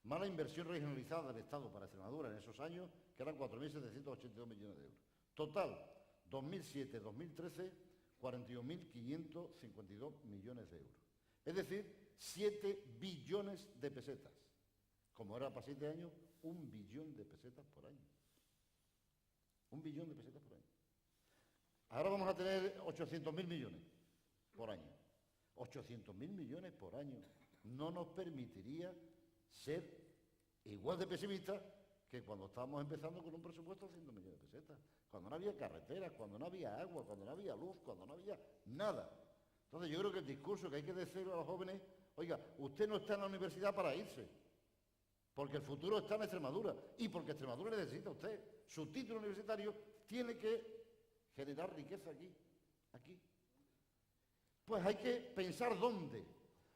más la inversión regionalizada del Estado para Extremadura en esos años, que eran 4.782 millones de euros. Total, 2007-2013, 41.552 millones de euros. Es decir, 7 billones de pesetas. Como era para 7 años, 1 billón de pesetas por año. 1 billón de pesetas por año. Ahora vamos a tener 800.000 millones por año. 800.000 millones por año no nos permitiría ser igual de pesimistas que cuando estábamos empezando con un presupuesto de 100 millones de pesetas, cuando no había carreteras, cuando no había agua, cuando no había luz, cuando no había nada. Entonces yo creo que el discurso que hay que decirle a los jóvenes: oiga, usted no está en la universidad para irse, porque el futuro está en Extremadura y porque Extremadura necesita a usted. Su título universitario tiene que generar riqueza aquí. Pues hay que pensar dónde,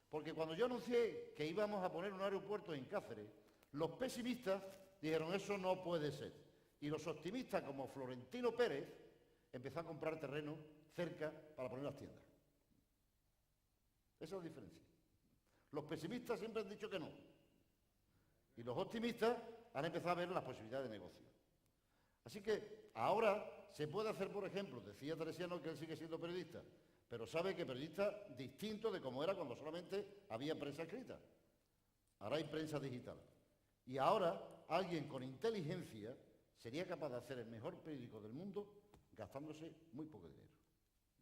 porque cuando yo anuncié que íbamos a poner un aeropuerto en Cáceres, los pesimistas dijeron: eso no puede ser. Y los optimistas, como Florentino Pérez, empezó a comprar terreno cerca para poner las tiendas. Esa es la diferencia. Los pesimistas siempre han dicho que no. Y los optimistas han empezado a ver las posibilidades de negocio. Así que ahora se puede hacer, por ejemplo, decía Teresiano que él sigue siendo periodista, pero sabe que periodista distinto de como era cuando solamente había prensa escrita. Ahora hay prensa digital. Y ahora alguien con inteligencia sería capaz de hacer el mejor periódico del mundo gastándose muy poco dinero.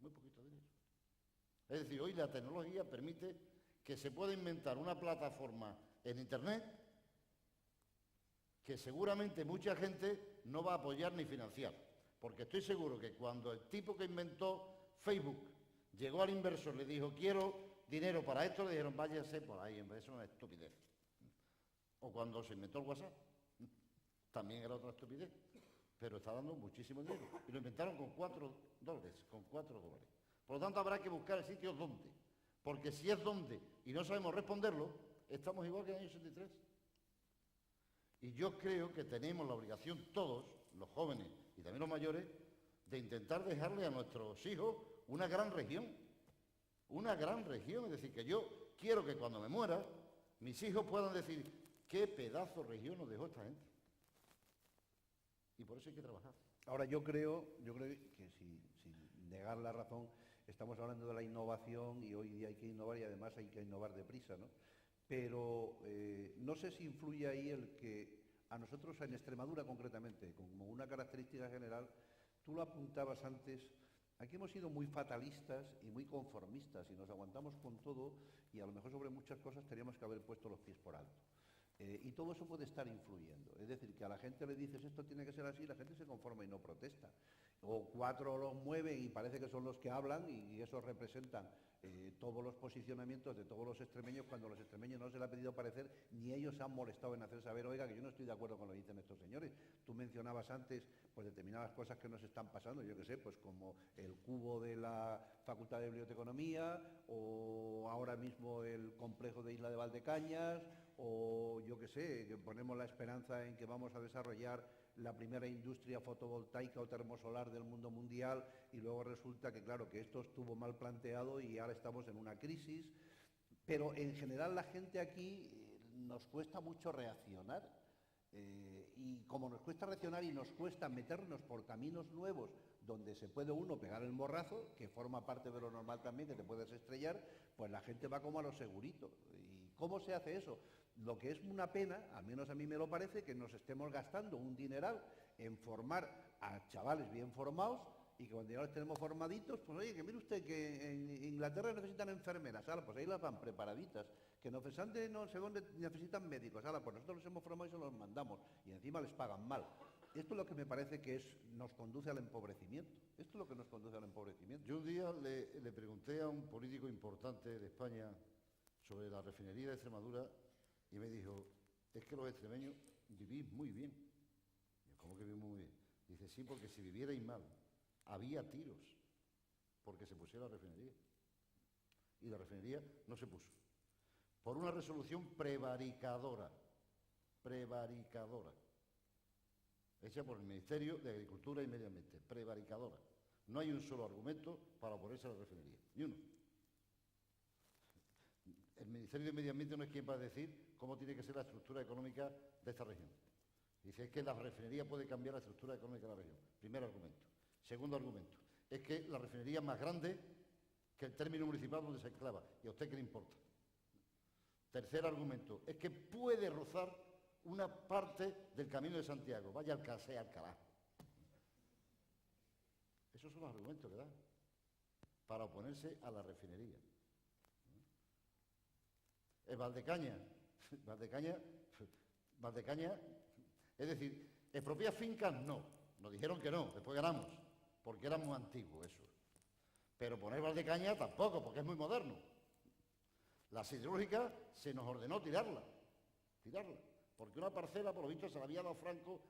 Muy poquito dinero. Es decir, hoy la tecnología permite que se pueda inventar una plataforma en Internet que seguramente mucha gente no va a apoyar ni financiar. Porque estoy seguro que cuando el tipo que inventó Facebook llegó al inversor, le dijo: quiero dinero para esto, le dijeron: váyase por ahí, eso es una estupidez. O cuando se inventó el WhatsApp, también era otra estupidez, pero está dando muchísimo dinero. Y lo inventaron con $4, con $4. Por lo tanto, habrá que buscar el sitio donde, porque si es donde y no sabemos responderlo, estamos igual que en el año 83. Y yo creo que tenemos la obligación todos, los jóvenes y también los mayores, de intentar dejarle a nuestros hijos una gran región. Una gran región. Es decir, que yo quiero que cuando me muera, mis hijos puedan decir: qué pedazo de región nos dejó esta gente. Y por eso hay que trabajar. Ahora, yo creo que sin negar la razón, estamos hablando de la innovación y hoy día hay que innovar y además hay que innovar deprisa, ¿no? Pero no sé si influye ahí el que a nosotros en Extremadura concretamente, como una característica general, tú lo apuntabas antes, aquí hemos sido muy fatalistas y muy conformistas y nos aguantamos con todo y a lo mejor sobre muchas cosas teníamos que haber puesto los pies por alto. Y todo eso puede estar influyendo. Es decir, que a la gente le dices esto tiene que ser así, la gente se conforma y no protesta. O 4 los mueven y parece que son los que hablan y eso representan todos los posicionamientos de todos los extremeños, cuando los extremeños no se les ha pedido parecer, ni ellos se han molestado en hacer saber: oiga, que yo no estoy de acuerdo con lo que dicen estos señores. Tú mencionabas antes pues determinadas cosas que nos están pasando, yo qué sé, pues como el cubo de la Facultad de Biblioteconomía, o ahora mismo el complejo de Isla de Valdecañas, o yo qué sé, que ponemos la esperanza en que vamos a desarrollar la primera industria fotovoltaica o termosolar del mundo mundial y luego resulta que, claro, que esto estuvo mal planteado y ahora estamos en una crisis. Pero en general la gente aquí nos cuesta mucho reaccionar y como nos cuesta reaccionar y nos cuesta meternos por caminos nuevos donde se puede uno pegar el morrazo, que forma parte de lo normal también, que te puedes estrellar, pues la gente va como a lo segurito. ¿Y cómo se hace eso? Lo que es una pena, al menos a mí me lo parece, que nos estemos gastando un dineral en formar a chavales bien formados y que cuando ya los tenemos formaditos, pues oye, que mire usted que en Inglaterra necesitan enfermeras, pues ahí las van preparaditas, que no sé dónde necesitan médicos, pues nosotros los hemos formado y se los mandamos y encima les pagan mal. Esto es lo que me parece que nos conduce al empobrecimiento. Esto es lo que nos conduce al empobrecimiento. Yo un día le pregunté a un político importante de España sobre la refinería de Extremadura y me dijo, es que los extremeños vivís muy bien. Yo, ¿cómo que vivimos muy bien? Dice, sí, porque si vivierais mal, había tiros porque se pusiera la refinería. Y la refinería no se puso. Por una resolución prevaricadora, hecha por el Ministerio de Agricultura y Medio Ambiente, prevaricadora. No hay un solo argumento para oponerse a la refinería, ni uno. El Ministerio de Medio Ambiente no es quien va a decir cómo tiene que ser la estructura económica de esta región. Dice, es que la refinería puede cambiar la estructura económica de la región. Primer argumento. Segundo argumento, es que la refinería es más grande que el término municipal donde se enclava. ¿Y a usted qué le importa? Tercer argumento, es que puede rozar una parte del Camino de Santiago. Vaya Alcalá. Esos son los argumentos que da para oponerse a la refinería. El Valdecaña, es decir, expropia fincas no, nos dijeron que no, después ganamos, porque era muy antiguo eso. Pero poner Valdecaña tampoco, porque es muy moderno. La siderúrgica se nos ordenó tirarla, porque una parcela, por lo visto, se la había dado Franco,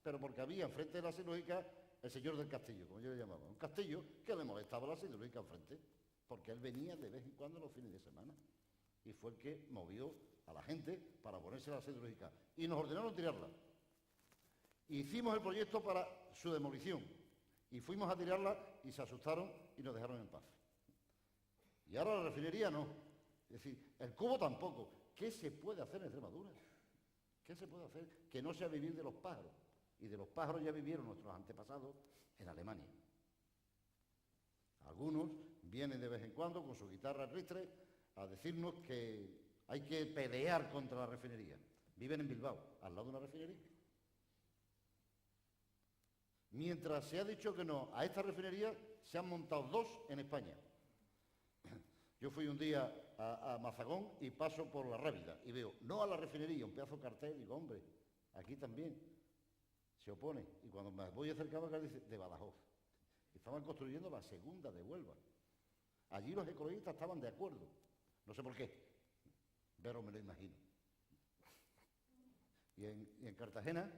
pero porque había enfrente de la siderúrgica el señor del castillo, como yo le llamaba, un castillo que le molestaba la siderúrgica enfrente, porque él venía de vez en cuando los fines de semana, y fue el que movió a la gente para ponerse la siderúrgica, y nos ordenaron tirarla. Hicimos el proyecto para su demolición, y fuimos a tirarla y se asustaron y nos dejaron en paz. Y ahora la refinería no. Es decir, el cubo tampoco. ¿Qué se puede hacer en Extremadura? ¿Qué se puede hacer que no sea vivir de los pájaros? Y de los pájaros ya vivieron nuestros antepasados en Alemania. Algunos vienen de vez en cuando con su guitarra ristre a decirnos que hay que pelear contra la refinería. Viven en Bilbao, al lado de una refinería. Mientras se ha dicho que no a esta refinería, se han montado dos en España. Yo fui un día a Mazagón y paso por la Rábida y veo, no a la refinería, un pedazo de cartel, y digo, hombre, aquí también se opone. Y cuando me voy acercando acá dice, de Badajoz. Estaban construyendo la segunda de Huelva. Allí los ecologistas estaban de acuerdo. No sé por qué, pero me lo imagino. Y en Cartagena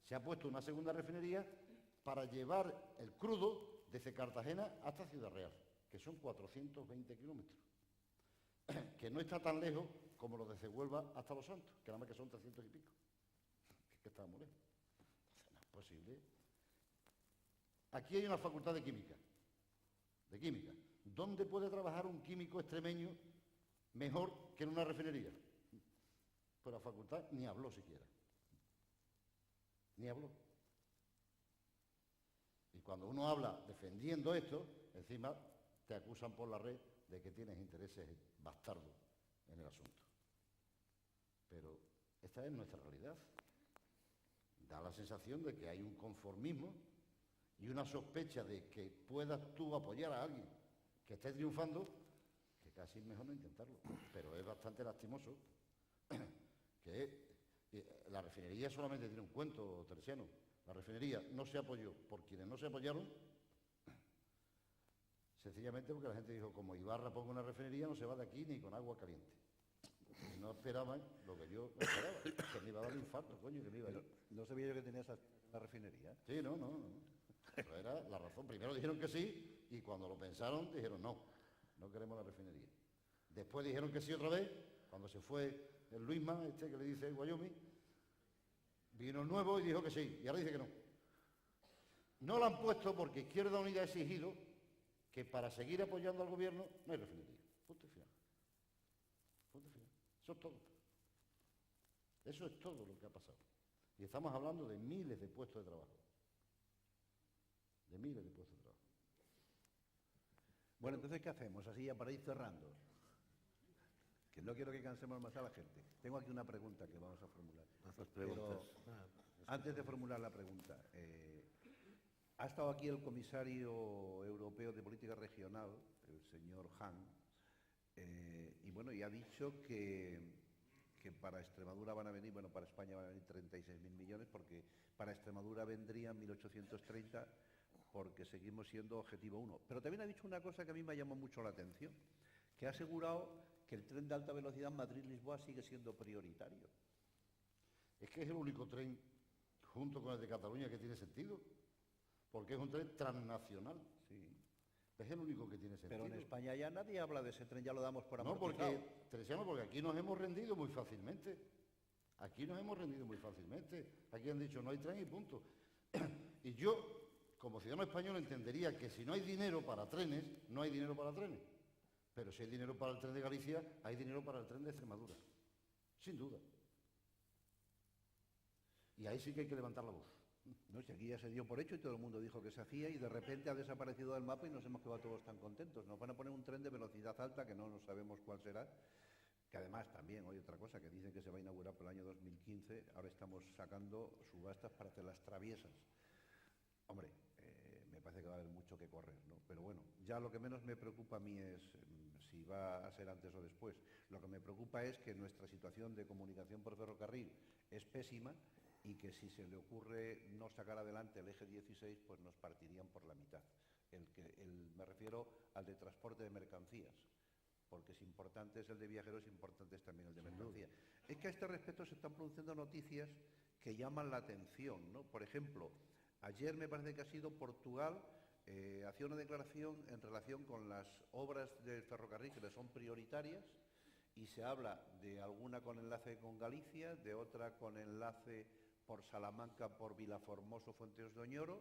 se ha puesto una segunda refinería para llevar el crudo desde Cartagena hasta Ciudad Real, que son 420 kilómetros, que no está tan lejos como lo desde Huelva hasta Los Santos, que nada más que son 300 y pico, que está muy lejos. Entonces no es posible. Aquí hay una facultad de química. ¿Dónde puede trabajar un químico extremeño mejor que en una refinería? Pues la facultad ni habló siquiera. Ni habló. Y cuando uno habla defendiendo esto, encima te acusan por la red de que tienes intereses bastardos en el asunto. Pero esta es nuestra realidad. Da la sensación de que hay un conformismo y una sospecha de que puedas tú apoyar a alguien que esté triunfando, que casi es mejor no intentarlo. Pero es bastante lastimoso que la refinería solamente tiene un cuento teresiano. La refinería no se apoyó por quienes no se apoyaron, sencillamente porque la gente dijo, como Ibarra ponga una refinería, no se va de aquí ni con agua caliente. Y no esperaban lo que yo esperaba, que me iba a dar un infarto, coño, que me iba a ir. No sabía yo que tenías la refinería. Sí, no. Pero era la razón. Primero dijeron que sí, y cuando lo pensaron, dijeron no queremos la refinería. Después dijeron que sí otra vez, cuando se fue el Luisma, que le dice el Wyoming, vino el nuevo y dijo que sí, y ahora dice que no. No la han puesto porque Izquierda Unida ha exigido que para seguir apoyando al gobierno no hay refinería. Punto y final. Eso es todo. Eso es todo lo que ha pasado. Y estamos hablando de miles de puestos de trabajo. Bueno, entonces, ¿qué hacemos? Así ya para ir cerrando. Que no quiero que cansemos más a la gente. Tengo aquí una pregunta que vamos a formular. Las preguntas. Antes de formular la pregunta, ha estado aquí el comisario europeo de política regional, el señor Hahn, y bueno, y ha dicho que que para Extremadura van a venir, bueno, para España van a venir 36.000 millones, porque para Extremadura vendrían 1.830, porque seguimos siendo objetivo 1. Pero también ha dicho una cosa que a mí me llamó mucho la atención, que ha asegurado que el tren de alta velocidad Madrid-Lisboa sigue siendo prioritario. Es que es el único tren, junto con el de Cataluña, que tiene sentido, porque es un tren transnacional. Sí. Es el único que tiene sentido. Pero en España ya nadie habla de ese tren, ya lo damos por No, amortizado. porque aquí nos hemos rendido muy fácilmente. Aquí nos hemos rendido muy fácilmente. Aquí han dicho no hay tren y punto. Y yo, como ciudadano español, entendería que si no hay dinero para trenes, no hay dinero para trenes. Pero si hay dinero para el tren de Galicia, hay dinero para el tren de Extremadura. Sin duda. Y ahí sí que hay que levantar la voz. No, si aquí ya se dio por hecho y todo el mundo dijo que se hacía y de repente ha desaparecido del mapa y nos hemos quedado todos tan contentos. Nos van a poner un tren de velocidad alta que no sabemos cuál será, que además también, hay otra cosa, que dicen que se va a inaugurar por el año 2015, ahora estamos sacando subastas para hacer las traviesas. Hombre, me parece que va a haber mucho que correr, ¿no? Pero bueno, ya lo que menos me preocupa a mí es si va a ser antes o después. Lo que me preocupa es que nuestra situación de comunicación por ferrocarril es pésima y que si se le ocurre no sacar adelante el eje 16, pues nos partirían por la mitad. Me refiero al de transporte de mercancías, porque es importante es el de viajeros, importante es también el de mercancías. Es que a este respecto se están produciendo noticias que llaman la atención, ¿no? Por ejemplo, ayer me parece que ha sido Portugal, hacía una declaración en relación con las obras del ferrocarril que le son prioritarias y se habla de alguna con enlace con Galicia, de otra con enlace por Salamanca, por Vilaformoso, Fuentes de Oñoro,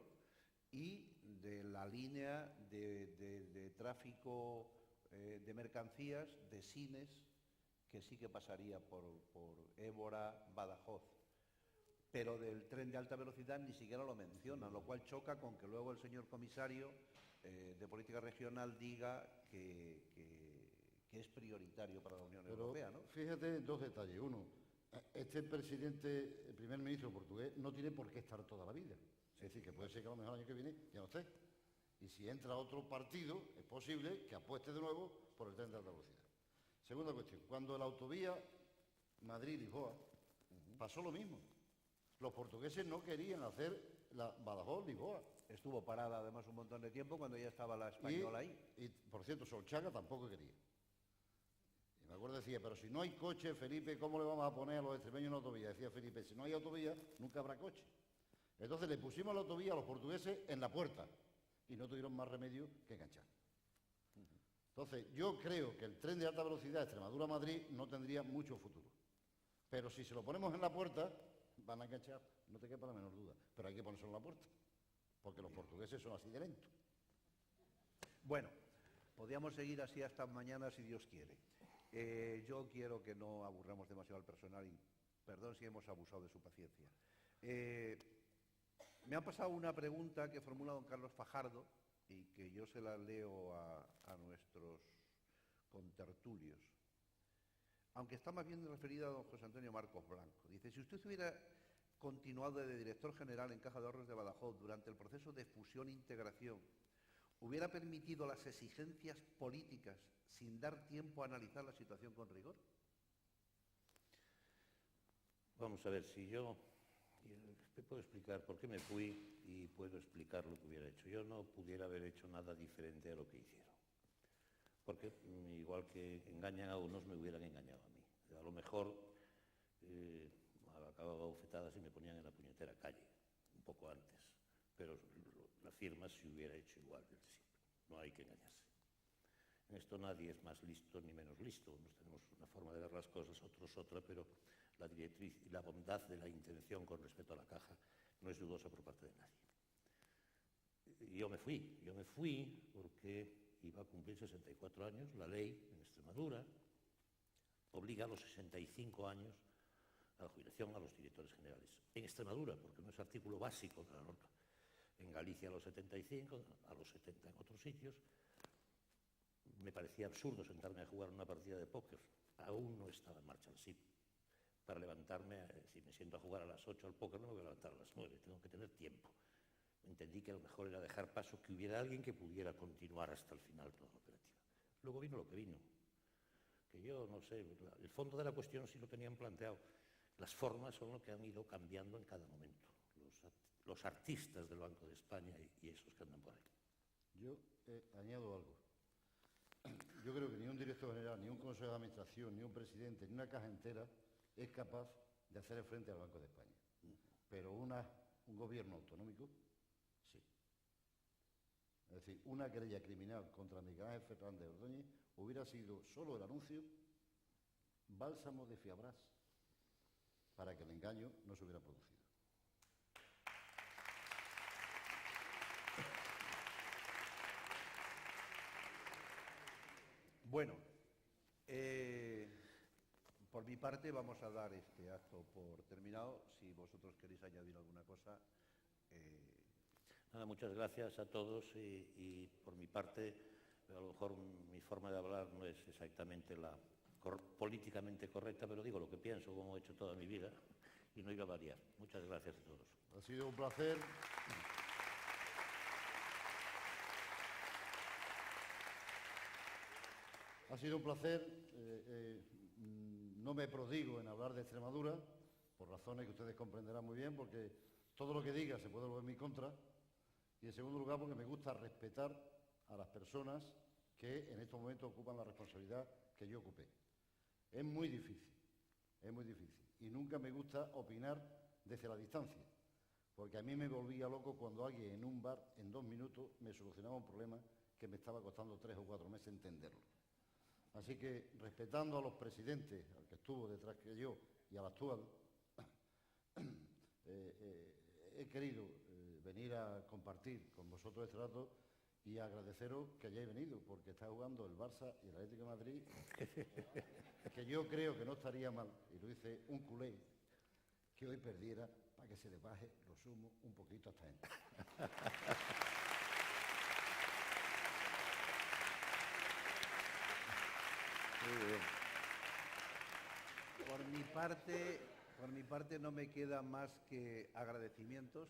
y de la línea de tráfico de mercancías de Sines, que sí que pasaría por Évora, Badajoz. Pero del tren de alta velocidad ni siquiera lo mencionan, lo cual choca con que luego el señor comisario de Política Regional diga que es prioritario para la Unión Europea, ¿no? Fíjate dos detalles. Uno, este presidente, el primer ministro portugués, no tiene por qué estar toda la vida. Es decir, que puede ser que a lo mejor el año que viene ya no esté. Y si entra otro partido, es posible que apueste de nuevo por el tren de alta velocidad. Segunda cuestión, cuando la autovía Madrid-Lisboa pasó lo mismo. Los portugueses no querían hacer la Badajoz-Lisboa. Estuvo parada además un montón de tiempo cuando ya estaba la española ahí. Y, por cierto, Solchaga tampoco quería. Y me acuerdo decía, pero si no hay coche, Felipe, ¿cómo le vamos a poner a los extremeños una autovía? Decía Felipe, si no hay autovía, nunca habrá coche. Entonces le pusimos la autovía a los portugueses en la puerta y no tuvieron más remedio que enganchar. Entonces, yo creo que el tren de alta velocidad Extremadura-Madrid no tendría mucho futuro. Pero si se lo ponemos en la puerta, van a enganchar, no te quepa la menor duda. Pero hay que ponérselo en la puerta, porque los portugueses son así de lentos. Bueno, podríamos seguir así hasta mañana si Dios quiere. Yo quiero que no aburramos demasiado al personal y perdón si hemos abusado de su paciencia. Me ha pasado una pregunta que formula don Carlos Fajardo y que yo se la leo a nuestros contertulios. Aunque está más bien referida a don José Antonio Marcos Blanco. Dice, si usted hubiera continuado de director general en Caja de Ahorros de Badajoz durante el proceso de fusión e integración, ¿hubiera permitido las exigencias políticas sin dar tiempo a analizar la situación con rigor? Vamos a ver, si yo te puedo explicar por qué me fui y puedo explicar lo que hubiera hecho. Yo no pudiera haber hecho nada diferente a lo que hicieron. Porque igual que engañan a unos, me hubieran engañado a mí. A lo mejor acababa bofetadas y me ponían en la puñetera calle, un poco antes. Pero la firma se hubiera hecho igual desde siempre. No hay que engañarse. En esto nadie es más listo ni menos listo. Unos tenemos una forma de ver las cosas, otros otra, pero la directriz y la bondad de la intención con respecto a la caja no es dudosa por parte de nadie. Y yo me fui porque iba a cumplir 64 años. La ley en Extremadura obliga a los 65 años a la jubilación a los directores generales. En Extremadura, porque no es artículo básico de la norma. En Galicia a los 75, a los 70 en otros sitios. Me parecía absurdo sentarme a jugar una partida de póker. Aún no estaba en marcha así. Para levantarme, si me siento a jugar a las 8 al póker, no me voy a levantar a las 9, tengo que tener tiempo. Entendí que a lo mejor era dejar paso, que hubiera alguien que pudiera continuar hasta el final toda la operativa. Luego vino lo que vino, porque yo no sé, el fondo de la cuestión sí lo tenían planteado. Las formas son lo que han ido cambiando en cada momento. Los artistas del Banco de España y esos que andan por ahí. Yo añado algo. Yo creo que ni un director general, ni un consejo de administración, ni un presidente, ni una caja entera es capaz de hacer frente al Banco de España. Pero un gobierno autonómico, sí. Es decir, una querella criminal contra Miguel Ángel Fernández Ordóñez hubiera sido solo el anuncio bálsamo de fiabras para que el engaño no se hubiera producido. Bueno, por mi parte vamos a dar este acto por terminado. Si vosotros queréis añadir alguna cosa. Nada, muchas gracias a todos y por mi parte, a lo mejor mi forma de hablar no es exactamente la políticamente correcta, pero digo lo que pienso, como he hecho toda mi vida, y no iba a variar. Muchas gracias a todos. Ha sido un placer. Ha sido un placer. No me prodigo en hablar de Extremadura, por razones que ustedes comprenderán muy bien, porque todo lo que diga se puede volver en mi contra. Y en segundo lugar, porque me gusta respetar a las personas que en estos momentos ocupan la responsabilidad que yo ocupé. Es muy difícil, y nunca me gusta opinar desde la distancia, porque a mí me volvía loco cuando alguien en un bar, en 2 minutos, me solucionaba un problema que me estaba costando 3 o 4 meses entenderlo. Así que, respetando a los presidentes, al que estuvo detrás que yo y al actual, he querido venir a compartir con vosotros este rato y agradeceros que hayáis venido, porque está jugando el Barça y el Atlético de Madrid, que yo creo que no estaría mal, y lo dice un culé, que hoy perdiera para que se le baje los humos un poquito a esta gente. Muy bien. Por mi parte no me queda más que agradecimientos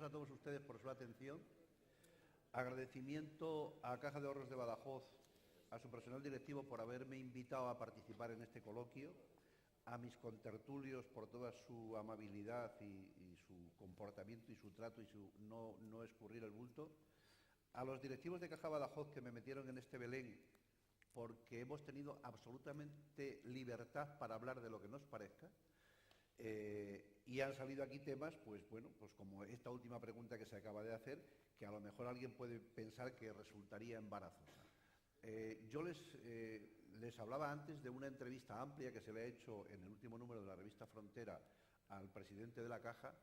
a todos ustedes por su atención, agradecimiento a Caja de Ahorros de Badajoz, a su personal directivo por haberme invitado a participar en este coloquio, a mis contertulios por toda su amabilidad y su comportamiento y su trato y su no escurrir el bulto, a los directivos de Caja Badajoz que me metieron en este Belén porque hemos tenido absolutamente libertad para hablar de lo que nos parezca, y han salido aquí temas, pues bueno, pues como esta última pregunta que se acaba de hacer, que a lo mejor alguien puede pensar que resultaría embarazosa. Yo les hablaba antes de una entrevista amplia que se le ha hecho en el último número de la revista Frontera al presidente de la Caja.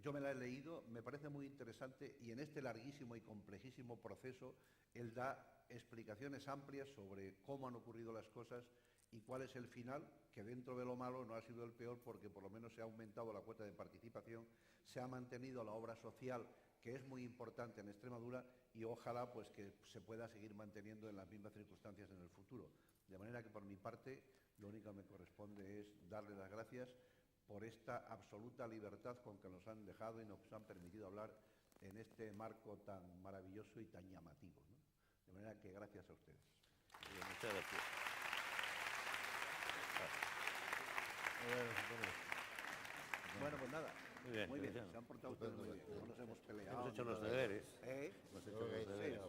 Yo me la he leído, me parece muy interesante, y en este larguísimo y complejísimo proceso él da explicaciones amplias sobre cómo han ocurrido las cosas y cuál es el final, que dentro de lo malo no ha sido el peor, porque por lo menos se ha aumentado la cuota de participación, se ha mantenido la obra social, que es muy importante en Extremadura, y ojalá pues que se pueda seguir manteniendo en las mismas circunstancias en el futuro. De manera que por mi parte lo único que me corresponde es darle las gracias por esta absoluta libertad con que nos han dejado y nos han permitido hablar en este marco tan maravilloso y tan llamativo, ¿no? De manera que gracias a ustedes. Bien, muchas gracias. Bueno, pues nada. Muy bien, Se han portado ustedes muy bien. No nos hemos peleado. Hemos hecho los deberes. Hemos hecho los deberes.